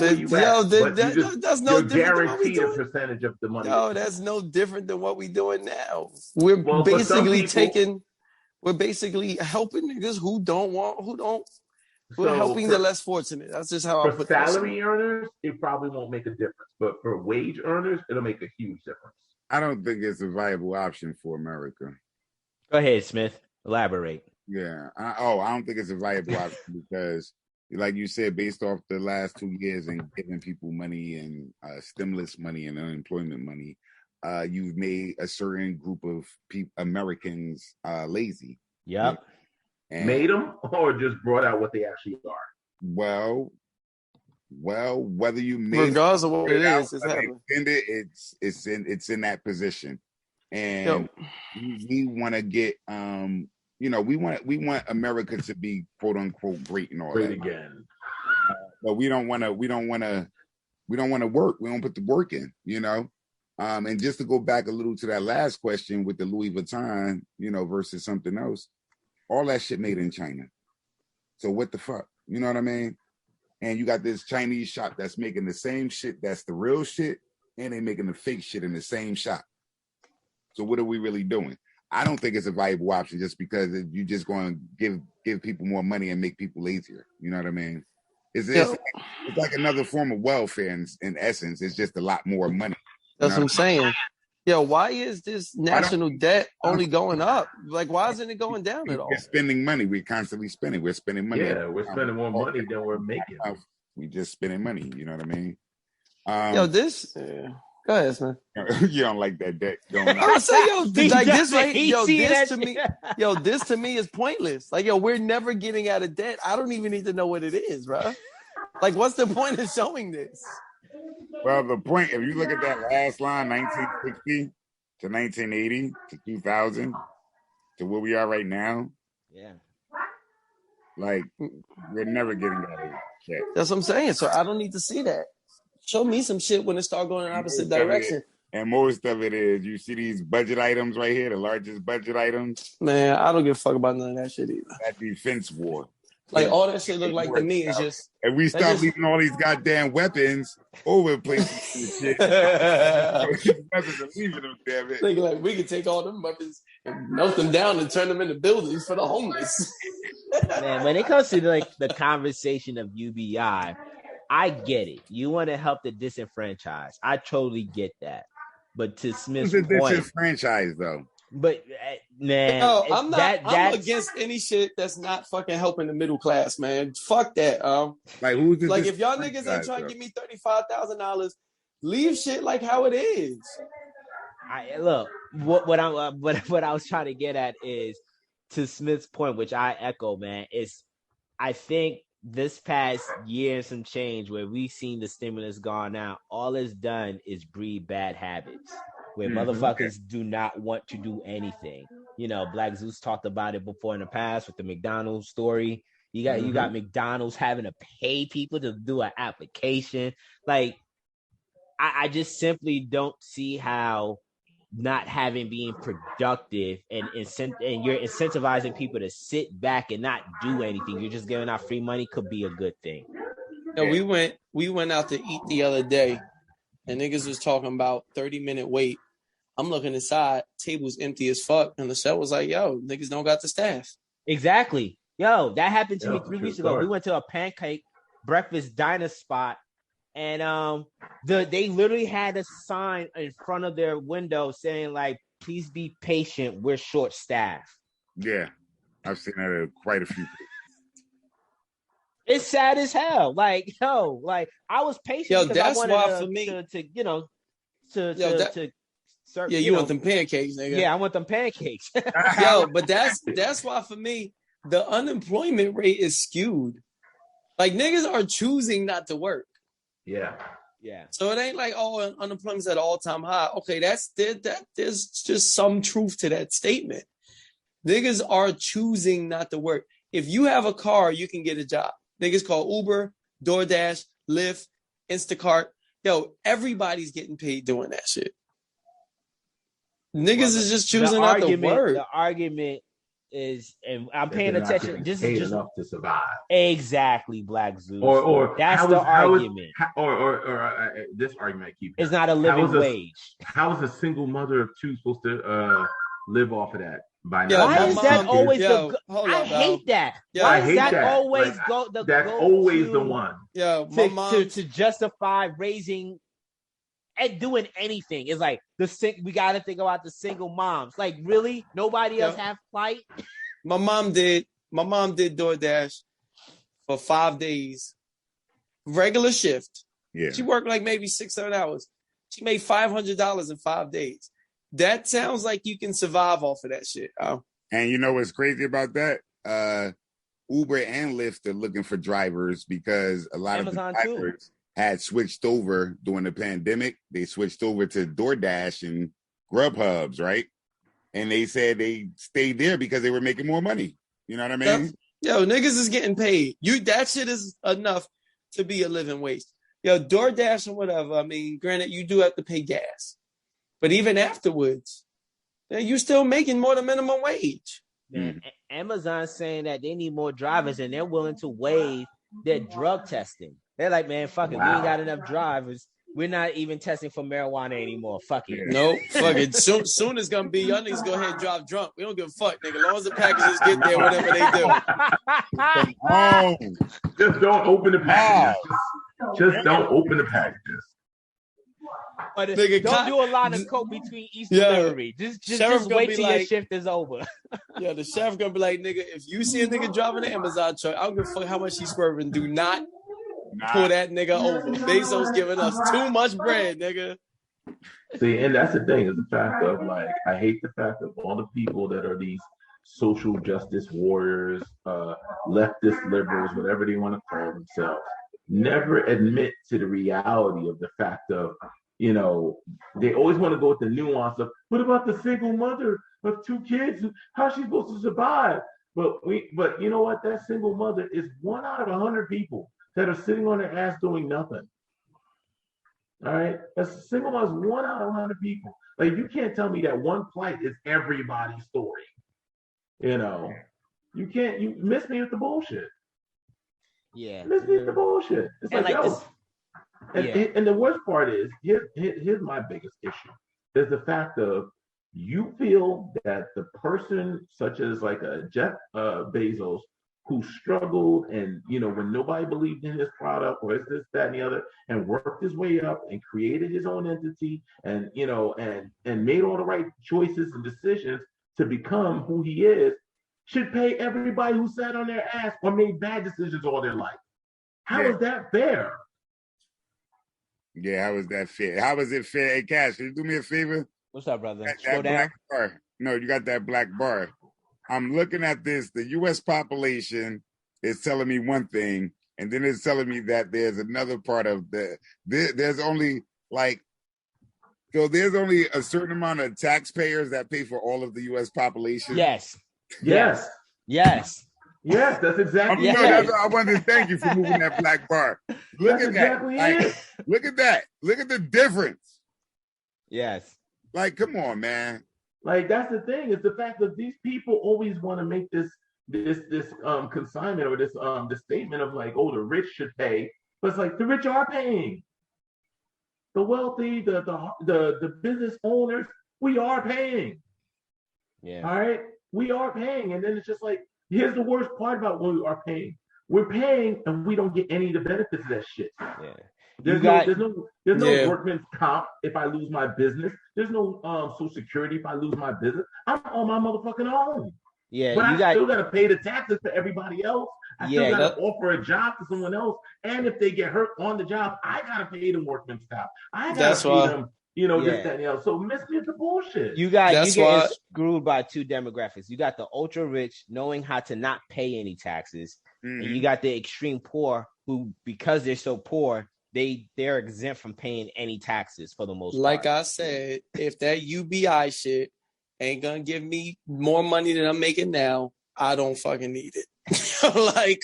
That's no different than what we doing. A percentage of the money. No, that's no different than what we doing now. We're basically helping niggas we're helping the less fortunate. That's just how I put it. For salary earners, it probably won't make a difference. But for wage earners, it'll make a huge difference. I don't think it's a viable option for America. Go ahead, Smith. Elaborate. Yeah. I don't think it's a viable option because, like you said, based off the last 2 years and giving people money and stimulus money and unemployment money, you've made a certain group of Americans lazy. Yep. And made them or just brought out what they actually are? Well, whether you made regardless of what it is, it's in that position. And we want to get we want America to be quote unquote great and all great that again. But we don't want to work. We don't put the work in, And just to go back a little to that last question with the Louis Vuitton, versus something else, all that shit made in China. So what the fuck? You know what I mean? And you got this Chinese shop that's making the same shit that's the real shit, and they making the fake shit in the same shop. So what are we really doing? I don't think it's a viable option just because you're just going to give people more money and make people lazier. You know what I mean? It's like another form of welfare in essence. It's just a lot more money. That's what I'm saying. Yo, why is this national debt only going up? Like, why isn't it going down at all? We're spending money. We're constantly spending. We're spending money. Yeah, we're spending more money than we're making. We just spending money. You know what I mean? Go ahead, man. You don't like that debt going on. I would say, this to me is pointless. Like, we're never getting out of debt. I don't even need to know what it is, bro. Like, what's the point of showing this? Well, the point, if you look at that last line, 1960 to 1980 to 2000 to where we are right now. Yeah. Like, we're never getting out of debt. That's what I'm saying. So I don't need to see that. Show me some shit when it start going in the opposite direction. And most of it is, you see these budget items right here, the largest budget items. Man, I don't give a fuck about none of that shit either. That defense war. Like, all that shit look like to me is just... And we stop leaving all these goddamn weapons over the place and shit. Weapons are leaving them, damn it. Think like, we could take all them weapons and melt them down and turn them into buildings for the homeless. Man, when it comes to the conversation of UBI, I get it. You want to help the disenfranchised. I totally get that. But to Smith's point, disenfranchised though. But man, I'm against any shit that's not fucking helping the middle class, man. Fuck that. Like, who's this? Like, if y'all niggas ain't trying to give me $35,000, leave shit like how it is. What I was trying to get at is, to Smith's point, which I echo, man, is I think this past year and some change where we've seen the stimulus gone out, all it's done is breed bad habits where motherfuckers do not want to do anything. You know, Black Zeus talked about it before in the past with the McDonald's story. You got McDonald's having to pay people to do an application. Like, I just simply don't see how not having being productive and you're incentivizing people to sit back and not do anything. You're just giving out free money could be a good thing. Yeah, we went out to eat the other day, and niggas was talking about 30-minute wait. I'm looking inside, table's empty as fuck, and the chef was like, "Yo, niggas don't got the staff." Exactly. Yo, that happened to me 3 weeks ago. We went to a pancake breakfast diner spot. And they literally had a sign in front of their window saying, like, please be patient, we're short staffed. Yeah, I've seen that at quite a few. It's sad as hell. Like, yo, like I was patient. Yo, because that's I wanted why for me to serve. Yeah, you want them pancakes, nigga. Yeah, I want them pancakes. Yo, but that's why for me the unemployment rate is skewed. Like, niggas are choosing not to work. Yeah. So it ain't like, oh, unemployment's at all-time high. Okay, there's just some truth to that statement. Niggas are choosing not to work. If you have a car, you can get a job. Niggas call Uber, DoorDash, Lyft, Instacart. Yo, everybody's getting paid doing that shit. Niggas is just choosing not to work. The argument is, and I'm paying attention. Just enough to survive. Exactly, Black Zeus. Or that's the argument. This argument keeps. It's not a living wage. How is a single mother of two supposed to live off of that? By now? Why is that always I hate that. Why is that always that's always the one? Yeah, to justify raising and doing anything. It's like we got to think about the single moms. Like, really, nobody else have flight. My mom did DoorDash for 5 days, regular shift. Yeah, she worked like maybe 6-7 hours. She made $500 in 5 days. That sounds like you can survive off of that shit. And you know what's crazy about that? Uber and Lyft are looking for drivers because a lot Amazon of the drivers had switched over during the pandemic. They switched over to DoorDash and Grubhubs, right? And they said they stayed there because they were making more money. You know what I mean? Yo, niggas is getting paid. That shit is enough to be a living wage. Yo, DoorDash and whatever. I mean, granted, you do have to pay gas. But even afterwards, you're still making more than minimum wage. Man, Amazon's saying that they need more drivers and they're willing to waive their drug testing. They're like, man, fuck it. We ain't got enough drivers. We're not even testing for marijuana anymore. Fuck it. Nope. Fuck it. Soon it's going to be, y'all niggas go ahead and drive drunk. We don't give a fuck, nigga. As long as the packages get there, whatever they do. Just don't open the packages. Just don't open the packages. But nigga, don't do a lot of coke between each delivery. Just wait till your shift is over. Yeah, the sheriff gonna be like, nigga, if you see a nigga driving an Amazon truck, I don't give a fuck how much he's swerving. Do not pull that nigga over. Bezos giving us too much bread, nigga. See, and that's the thing, is the fact of, like, I hate the fact of all the people that are these social justice warriors, leftist liberals, whatever they want to call themselves, never admit to the reality of the fact of, you know, they always want to go with the nuance of, what about the single mother of 2 kids? How's she supposed to survive? But you know what? That single mother is 1 out of 100 people that are sitting on their ass doing nothing. All right? A single mother is 1 out of 100 people. Like, you can't tell me that one plight is everybody's story. You know, you miss me with the bullshit. Yeah. Miss me with the bullshit. It's and like, this. And the worst part is, here's my biggest issue, is the fact of, you feel that the person such as like a Jeff Bezos, who struggled and, you know, when nobody believed in his product or it's this, that, and the other, and worked his way up and created his own entity and, you know, and made all the right choices and decisions to become who he is, should pay everybody who sat on their ass or made bad decisions all their life. How is that fair? Yeah, how is that fair? How is it fair? Hey, Cash, can you do me a favor? What's up, brother? That black bar. No, you got that black bar. I'm looking at this. The U.S. population is telling me one thing, and then it's telling me that there's another part of there's only there's only a certain amount of taxpayers that pay for all of the U.S. population. Yes. Yes. Yes. Yes, that's exactly it. Yes. I wanted to thank you for moving that black bar. Look That's at exactly that. it. Look at that. Look at the difference. Yes. Like, come on, man. Like, that's the thing. It's the fact that these people always want to make this consignment or this statement of like, oh, the rich should pay, but it's like the rich are paying. The wealthy, the business owners, we are paying. Yeah. All right, we are paying, and then it's just like, here's the worst part about when we are paying. We're paying, and we don't get any of the benefits of that shit. Yeah. There's no workman's comp if I lose my business. There's no Social Security if I lose my business. I'm on my motherfucking own. Yeah, but I still gotta pay the taxes for everybody else. I still gotta offer a job to someone else. And if they get hurt on the job, I gotta pay them workman's comp. I gotta pay them, this, that, and the other. So miss me with the bullshit. You get screwed by two demographics. You got the ultra rich knowing how to not pay any taxes, and you got the extreme poor who, because they're so poor, they're exempt from paying any taxes for the most part. Like I said, if that UBI shit ain't gonna give me more money than I'm making now, I don't fucking need it. Like,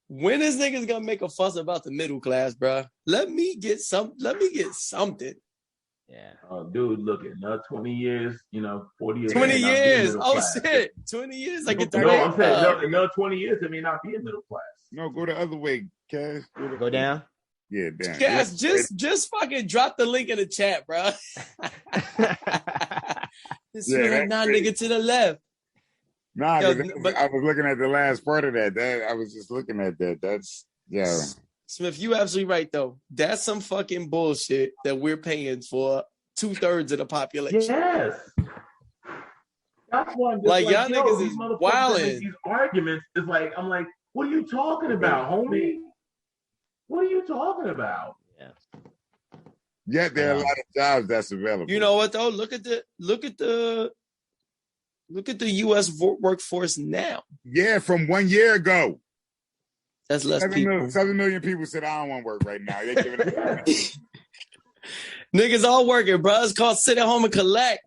when is niggas gonna make a fuss about the middle class, bro? Let me get something. Yeah. Oh, dude, look at another 20 years, 40 years. 20 years. Oh, shit. 20 years. I get to I'm saying another 20 years, it may not be a middle class. No, go the other way, Cash. Go down? Yeah, damn. Cash, just fucking drop the link in the chat, bro. This nigga to the left. Nah, but I was looking at the last part of that. I was just looking at that. That's Smith, you absolutely right though. That's some fucking bullshit that we're paying for 2/3 of the population. Yes. That's why I'm like y'all niggas is wilding. These arguments is like, I'm like, what are you talking about, homie? What are you talking about? Yeah, there are a lot of jobs that's available. You know what though? Look at the U.S. workforce now. Yeah, from 1 year ago. That's less people. 7 million people said, I don't want to work right now. They're giving it Niggas all working, bro. It's called sit at home and collect.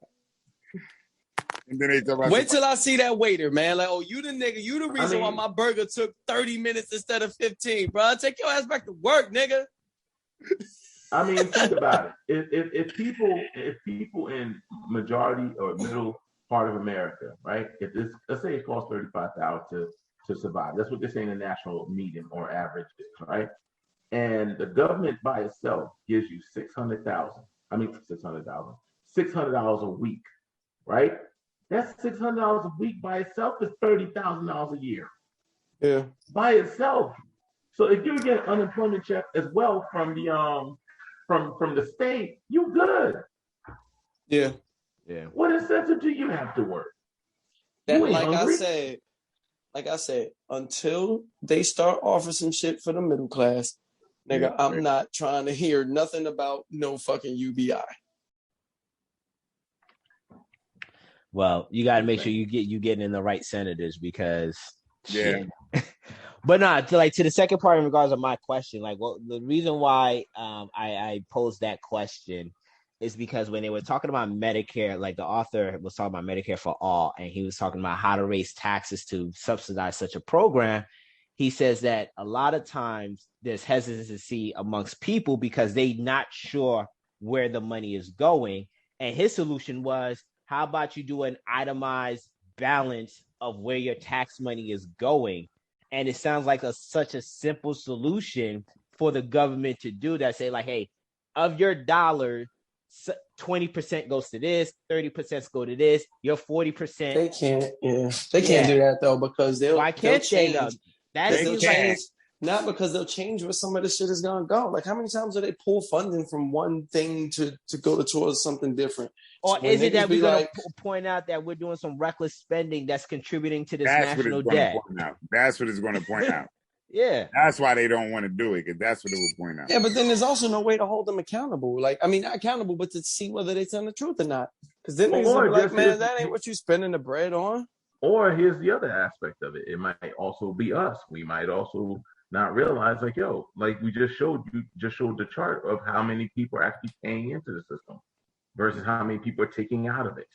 And then they talk about wait till I see that waiter, man. Like, oh, you the nigga. You the reason why my burger took 30 minutes instead of 15, bro. Take your ass back to work, nigga. I mean, think about it. If people in majority or middle part of America, right? Let's say it costs $35,000 to survive. That's what they're saying the national median or average is, right? And the government by itself gives you $600,000 a week, right? That's $600 a week by itself is $30,000 a year. Yeah. By itself. So if you get an unemployment check as well from the from the state, you good. Yeah. Yeah. What incentive do you have to work? Like I said, until they start offering some shit for the middle class, nigga, I'm not trying to hear nothing about no fucking UBI. Well, you got to make sure you get in the right senators because But to the second part in regards of my question, like, well, the reason why I posed that question is because when they were talking about Medicare, like the author was talking about Medicare for all, and he was talking about how to raise taxes to subsidize such a program. He says that a lot of times there's hesitancy amongst people because they're not sure where the money is going. And his solution was, how about you do an itemized balance of where your tax money is going? And it sounds like such a simple solution for the government to do that. Say like, hey, of your dollar, 20% goes to this, 30% go to this, your 40%. They can't do that though, because why can't they though? They'll change. Not because they'll change where some of this shit is gonna go. Like, how many times do they pull funding from one thing to go towards something different? Or is it that we're gonna point out that we're doing some reckless spending that's contributing to this national debt? That's what it's going to point out. Yeah, that's why they don't want to do it, because that's what it will point out. Yeah, but then there's also no way to hold them accountable. Like, I mean, not accountable, but to see whether they're telling the truth or not. Because then they're like, man, that ain't what you spending the bread on. Or here's the other aspect of it. It might also be us. We might also not realize, like, yo, like we just showed the chart of how many people are actually paying into the system versus how many people are taking out of it.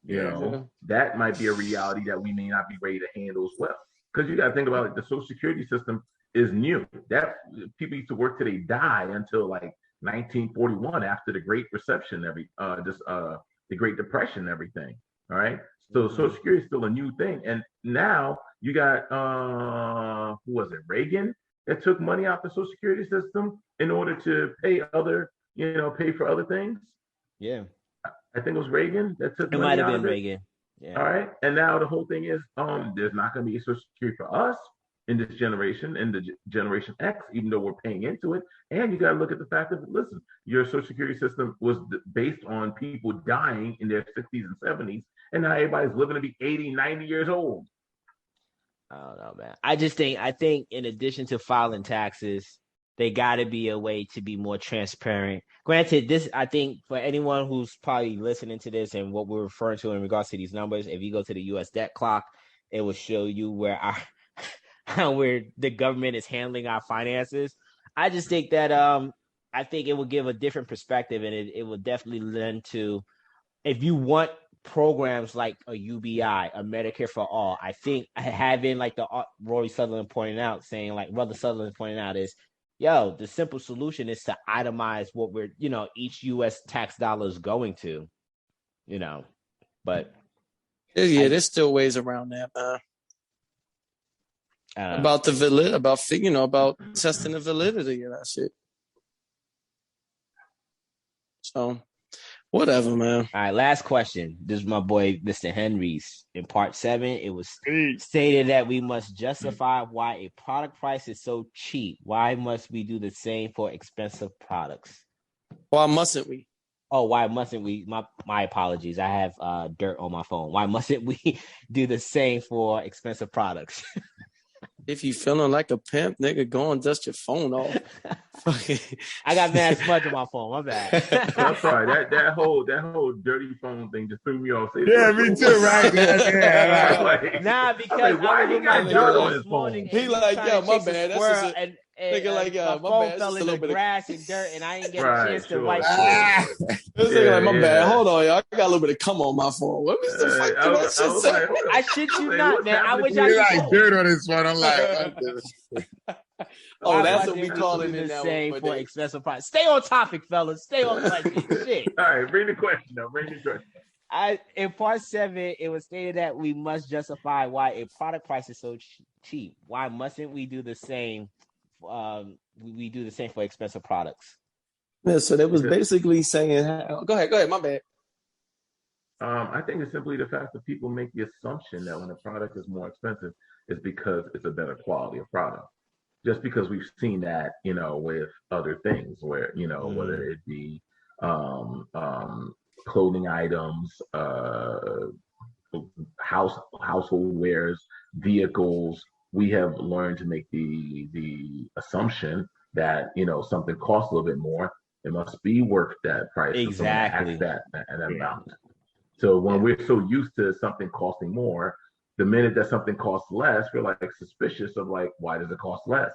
You know, that might be a reality that we may not be ready to handle as well. Because you got to think about it, the Social Security system is new. That people used to work till they die until like 1941 after the Great Recession, the Great Depression, and everything. All right. So Social Security is still a new thing. And now you got who was it? Reagan that took money out the Social Security system in order to pay for other things. Yeah. I think it was Reagan that took it money might have out been of it. Reagan. Yeah. All right. And now the whole thing is there's not going to be a Social Security for us in this generation, in the Generation X, even though we're paying into it. And you got to look at the fact that, listen, your Social Security system was based on people dying in their 60s and 70s, and now everybody's living to be 80, 90 years old. I don't know, man. I think in addition to filing taxes, there got to be a way to be more transparent. Granted, this, I think, for anyone who's probably listening to this and what we're referring to in regards to these numbers, if you go to the U.S. debt clock, it will show you where the government is handling our finances. I just think that I think it will give a different perspective, and it will definitely lend to, if you want programs like a UBI, a Medicare for All, I think having like the Rory Sutherland pointing out, saying like Brother Sutherland pointing out is, yo, the simple solution is to itemize what we're, each U.S. tax dollar is going to, but. Yeah, there's still ways around that, man. About testing the validity of that shit. So, whatever, man. All right, last question. This is my boy, Mr. Henry's. In part 7, it was stated that we must justify why a product price is so cheap. Why must we do the same for expensive products? Why mustn't we? Oh, why mustn't we? My apologies. I have dirt on my phone. Why mustn't we do the same for expensive products? If you feeling like a pimp, nigga, go and dust your phone off. I got mad smudge on my phone. My bad. I'm sorry. That whole dirty phone thing just threw me off. Yeah, me too, right? Yeah. Nah, because why you got dirt on his phone? He like, yo, my bad. That's just nigga like, yo, my bad. Fell in the grass and dirt, and I ain't get a chance to wipe it. This nigga like, my bad. Hold on, y'all. I got a little bit of cum on my phone. What was the fuck did that shit say? I shit you not, man. I wish I could like dirt on his phone. I'm like, oh, that's what we calling it now. Same for expensive price. Stay on topic, fellas. Stay on shit. All right, bring the question up. In part 7, it was stated that we must justify why a product price is so cheap. Why mustn't we do the same? We do the same for expensive products. Yeah, so that was basically saying, go ahead, my bad. I think it's simply the fact that people make the assumption that when a product is more expensive, it's because it's a better quality of product. Just because we've seen that, with other things where, whether it be clothing items, household wares, vehicles, we have learned to make the assumption that, something costs a little bit more. It must be worth that price. Exactly. That amount. So when we're so used to something costing more, the minute that something costs less, we're like suspicious of like, why does it cost less?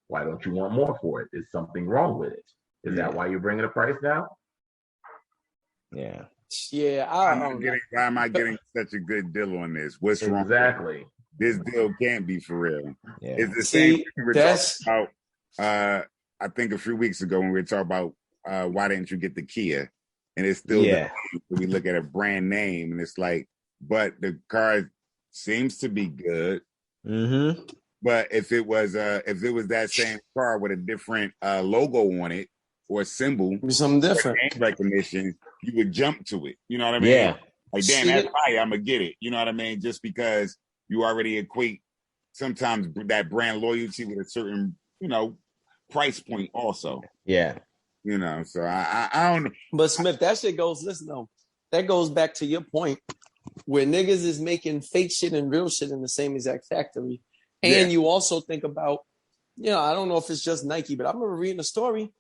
Why don't you want more for it? Is something wrong with it? Is that why you're bringing the price down? Yeah. Yeah. Why am I getting such a good deal on this? What's wrong? Exactly. This deal can't be for real. Yeah. It's the same thing we were talking about, I think a few weeks ago when we were talking about why didn't you get the Kia? And it's still we look at a brand name and it's like, but the car seems to be good. Mm-hmm. But if it was that same car with a different logo on it or symbol, something different, name recognition, you would jump to it. You know what I mean? Yeah. Like, damn, that's fire. I'm gonna get it. You know what I mean? Just because you already equate sometimes that brand loyalty with a certain, price point also. Yeah. So I don't know. But Smith, that shit goes, listen though, that goes back to your point where niggas is making fake shit and real shit in the same exact factory. And you also think about, I don't know if it's just Nike, but I remember reading a story.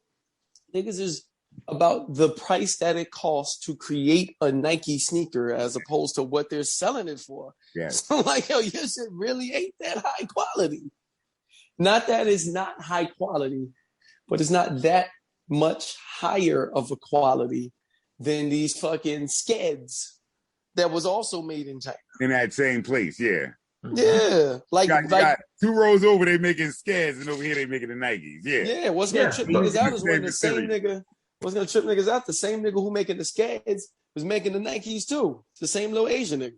Niggas is about the price that it costs to create a Nike sneaker as opposed to what they're selling it for. Yes. So like, yo, your shit really ain't that high quality. Not that it's not high quality, but it's not that much higher of a quality than these fucking Skeds that was also made in China. In that same place, yeah. Yeah. Like, you got 2 rows over, they making Skeds, and over here they making the Nikes. Yeah. Yeah, what's gonna trip niggas out is when the same nigga, what's gonna trip niggas out, the same nigga who making the Skeds was making the Nikes too. It's the same little Asian nigga.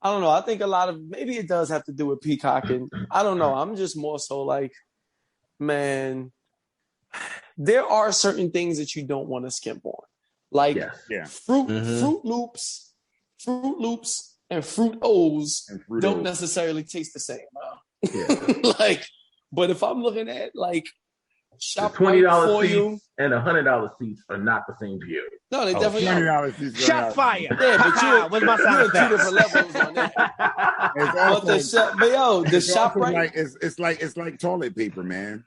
I don't know. I think a lot of, maybe it does have to do with peacocking. I don't know. I'm just more so like, man, there are certain things that you don't want to skimp on. Like Fruit Loops, and Fruit O's don't necessarily taste the same. Like, but if I'm looking at like Shop $20 seats and $100 seats are not the same view. No, they definitely $20 seats. Shot fire. Yeah, but you're in 2 different levels on that. The shop right. Like, it's like toilet paper, man.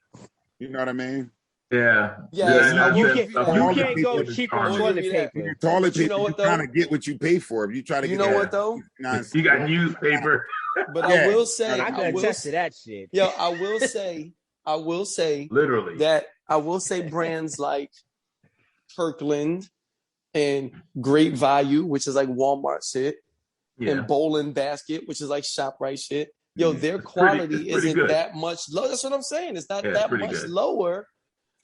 You know what I mean? Yeah. You can't go cheap on toilet paper. Toilet paper, you kind of get what you pay for. If you try to get, what though? You got newspaper. But I will say, I can attest to that shit. Yo, I will say, literally that I will say brands like Kirkland and Great Value, which is like Walmart shit, and Bowl and Basket, which is like ShopRite shit. Yo, their quality isn't that much low. That's what I'm saying. It's not that much lower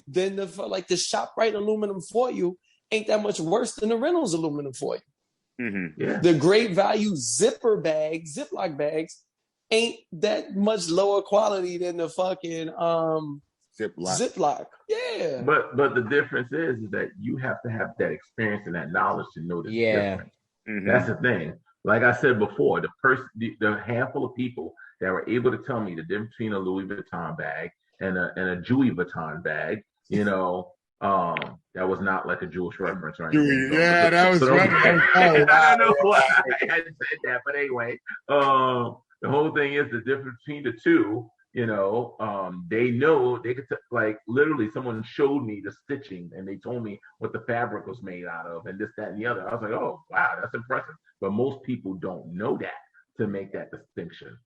than the ShopRite aluminum foil ain't that much worse than the Reynolds aluminum foil. The Great Value Ziploc bags ain't that much lower quality than the fucking Ziploc. Yeah. But the difference is that you have to have that experience and that knowledge to know the difference. That's the thing. Like I said before, the handful of people that were able to tell me the difference between a Louis Vuitton bag and a Louis Vuitton bag, that was not like a Jewish reference or anything. Yeah, that was right. I don't know why I said that, but anyway, the whole thing is the difference between the two. They know they could like literally someone showed me the stitching and they told me what the fabric was made out of and this, that, and the other. I was like, oh wow, that's impressive. But most people don't know that to make that distinction.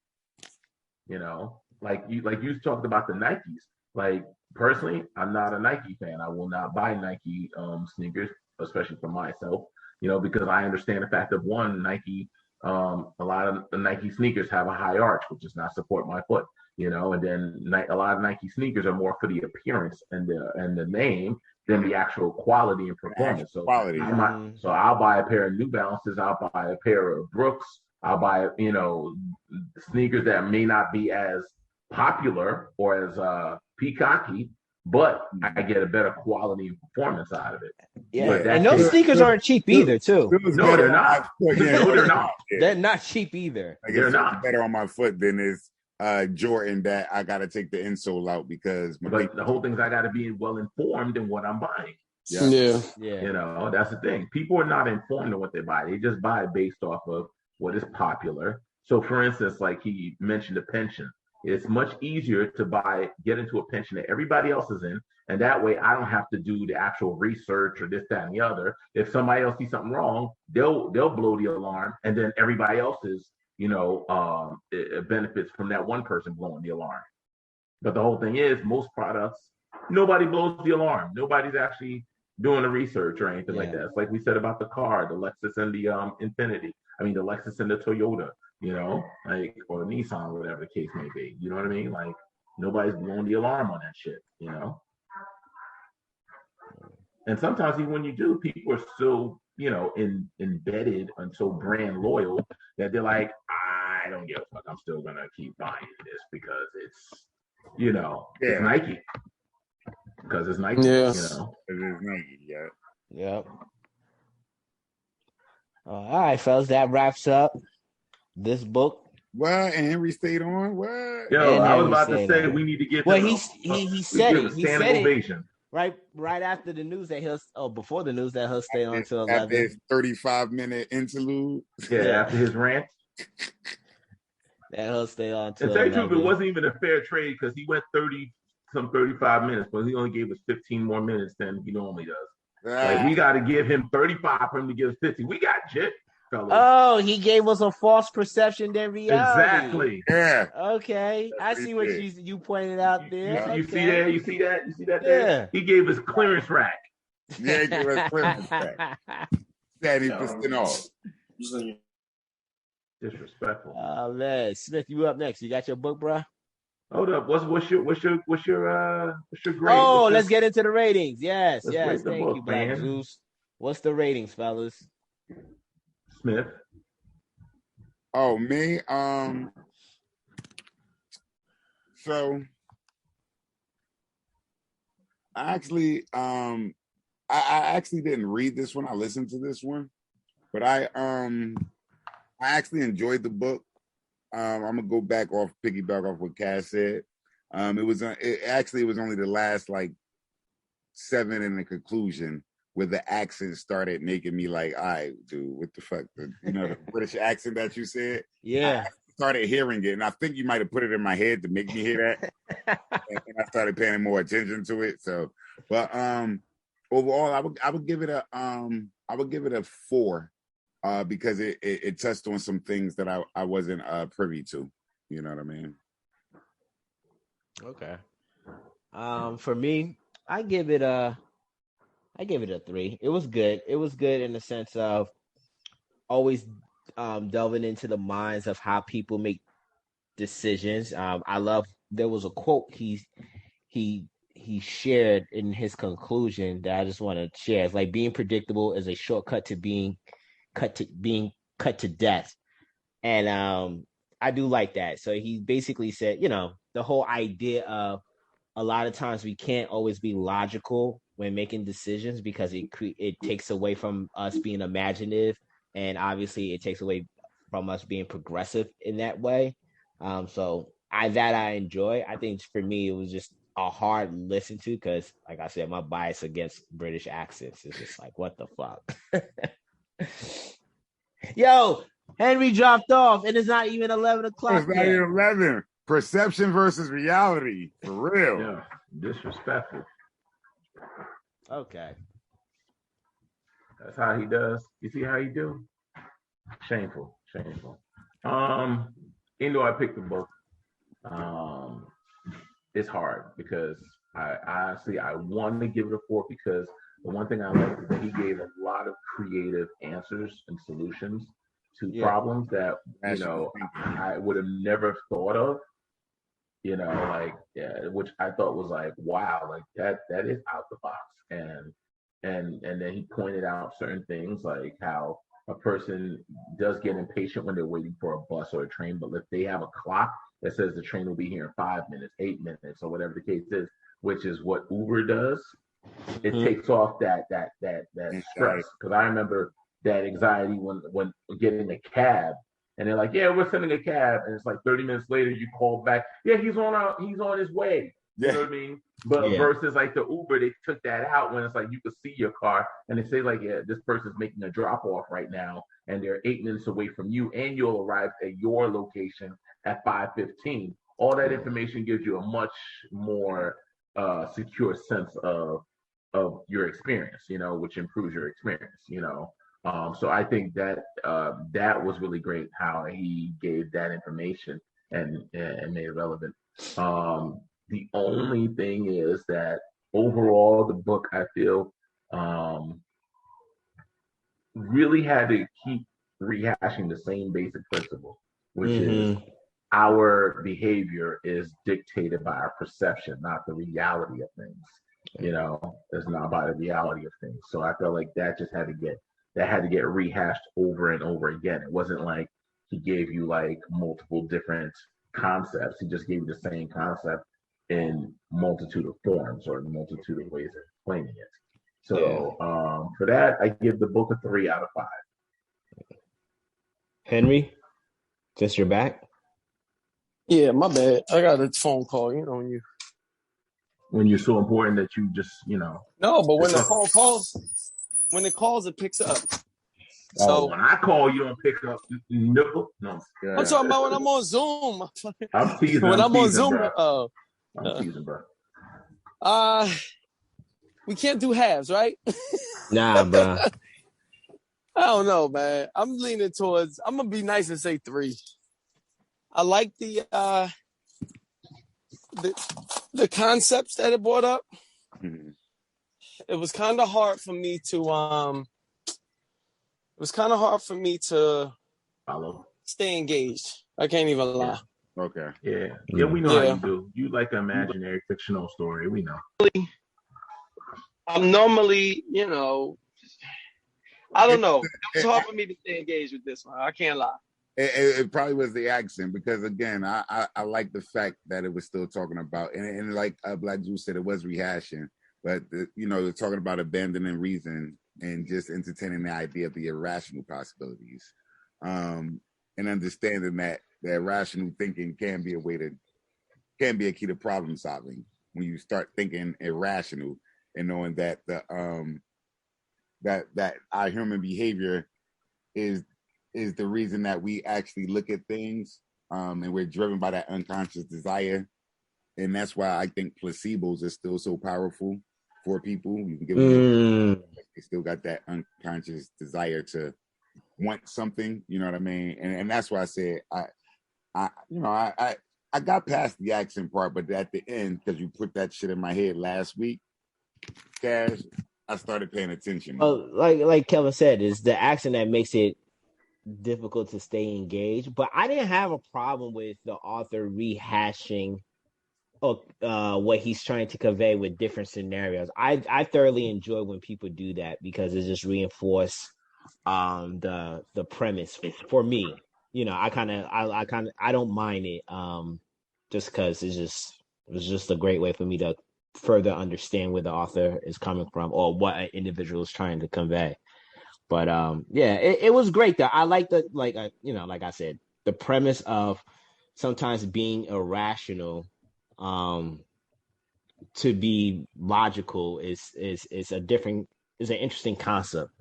Like you talked about the Nikes. Like personally, I'm not a Nike fan. I will not buy Nike sneakers, especially for myself. Because I understand the fact of one, Nike. A lot of the Nike sneakers have a high arch, which does not support my foot. And then a lot of Nike sneakers are more for the appearance and the name than the actual quality and performance. So I'll buy a pair of New Balances. I'll buy a pair of Brooks. I'll buy sneakers that may not be as popular or as peacocky, but I get a better quality and performance out of it. Yeah, and those sneakers aren't cheap either, too. No, they're not. No, they're not. They're not cheap either. They're not better on my foot than is Jordan that I got to take the insole out because the whole thing's I got to be well informed in what I'm buying. Yeah. That's the thing. People are not informed in what they buy. They just buy based off of what is popular. So, for instance, like he mentioned a pension. It's much easier to get into a pension that everybody else is in. And that way I don't have to do the actual research or this, that, and the other. If somebody else sees something wrong, they'll blow the alarm. And then everybody else is, it benefits from that one person blowing the alarm. But the whole thing is most products, nobody blows the alarm. Nobody's actually doing the research or anything like that. It's like we said about the car, the Lexus and the Infinity. I mean, the Lexus and the Toyota. Or Nissan, whatever the case may be. You know what I mean? Like nobody's blowing the alarm on that shit, And sometimes even when you do, people are still, embedded and so brand loyal that they're like, I don't give a fuck. I'm still gonna keep buying this because it's, it's Nike. Because it's Nike, It is Nike, Yep. All right, fellas, that wraps up this book. What? And Henry stayed on? What? Yo, I was about to say we need to get. Well, he said it. He said ovation. it right after the news that before the news that he'll stay on till 11. After his 35-minute interlude. Yeah, after his rant. That he'll stay on till. And tell you the truth, it wasn't even a fair trade because he went 30 some 35 minutes, but he only gave us 15 more minutes than he normally does. Like, we got to give him 35 for him to give us 50. We got jit, fellas. Oh, he gave us a false perception than reality. Exactly. Yeah. Okay, I see what you pointed out there. You see that? You see that? You see that? There? Yeah. He gave us clearance rack. Yeah, he gave us clearance rack. 70% off. Disrespectful. Oh man, Smith, you up next? You got your book, bro? Hold up. What's your grade? Oh, let's get into the ratings. Yes. Thank book, you, Black Zeus. What's the ratings, fellas? Smith. Oh, me? So I actually didn't read this one. I listened to this one, but I actually enjoyed the book. I'm gonna go piggyback off what Cass said. It was only the last like 7 in the conclusion where the accent started making me like, all right, dude, what the fuck? The British accent that you said. Yeah. I started hearing it, and I think you might have put it in my head to make me hear that. And I started paying more attention to it. So, but overall, I would give it a 4. Because it touched on some things that I wasn't privy to. You know what I mean? Okay. For me, I give it a 3. It was good. It was good in the sense of always delving into the minds of how people make decisions. I love, there was a quote he shared in his conclusion that I just want to share. It's like, being predictable is a shortcut to being cut to death. And I do like that. So he basically said, the whole idea of a lot of times we can't always be logical when making decisions because it takes away from us being imaginative, and obviously it takes away from us being progressive in that way. So I enjoy. I think for me it was just a hard listen to because, like I said, my bias against British accents is just like, what the fuck. Yo, Henry dropped off, and it's not even 11 o'clock. It's not even 11. Perception versus reality, for real. Yeah, disrespectful. Okay, that's how he does. You see how he do? Shameful. Even though I picked the book, it's hard because I want to give it a 4 because the one thing I like is that he gave a lot of creative answers and solutions to problems that, I would have never thought of, which I thought was like, wow, like that is out the box. And then he pointed out certain things like how a person does get impatient when they're waiting for a bus or a train, but if they have a clock that says the train will be here in 5 minutes, 8 minutes, or whatever the case is, which is what Uber does, it takes off that stress. Because I remember that anxiety when getting a cab, and they're like, "Yeah, we're sending a cab," and it's like 30 minutes later you call back, "Yeah, he's on his way." You know what I mean? But versus like the Uber, they took that out when it's like you could see your car and they say like, "Yeah, this person's making a drop off right now, and they're 8 minutes away from you, and you'll arrive at your location at 5:15." All that information gives you a much more secure sense of your experience, which improves your experience, So I think that that was really great how he gave that information and made it relevant. The only thing is that overall, the book, I feel, really had to keep rehashing the same basic principle, which is our behavior is dictated by our perception, not the reality of things. It's not by the reality of things. So I felt like that just had to get rehashed over and over again. It wasn't like he gave you like multiple different concepts. He just gave you the same concept in multitude of forms or multitude of ways of explaining it. So for that, I give the book a 3 out of 5. Henry, since you're back. Yeah, my bad. I got a phone call. When you're so important that you just, No, but when the phone calls, it calls, it picks up. So when I call, you don't pick up. No. I'm talking about when I'm on Zoom. I'm teasing. When I'm on teasing, Zoom. bro. I'm teasing, bro. We can't do halves, right? Nah, bro. I don't know, man. I'm leaning towards. I'm gonna be nice and say 3. I like the concepts that it brought up. Mm-hmm. It was kind of hard for me to Follow. stay engaged. I can't even lie. Okay. Yeah, we know how you do. You like an imaginary fictional story. We know. I'm normally, I don't know. It was hard for me to stay engaged with this one. I can't lie. It probably was the accent because again, I like the fact that it was still talking about and like Black Juice said, it was rehashing, but they're talking about abandoning reason and just entertaining the idea of the irrational possibilities, and understanding that the irrational thinking can be a key to problem solving when you start thinking irrational and knowing that that our human behavior is the reason that we actually look at things, and we're driven by that unconscious desire, and that's why I think placebos are still so powerful for people. You can give them they still got that unconscious desire to want something, you know what I mean? And that's why I said I got past the accent part, but at the end, because you put that shit in my head last week, Cash, I started paying attention. Well, like Kevin said, it's the accent that makes it difficult to stay engaged. But I didn't have a problem with the author rehashing what he's trying to convey with different scenarios. I thoroughly enjoy when people do that because it just reinforces the premise for me. I don't mind it just because it was just a great way for me to further understand where the author is coming from or what an individual is trying to convey. But it was great though. I like like I said, the premise of sometimes being irrational to be logical is an interesting concept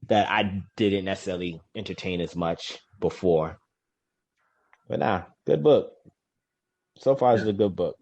that I didn't necessarily entertain as much before. But good book. So far, it's a good book.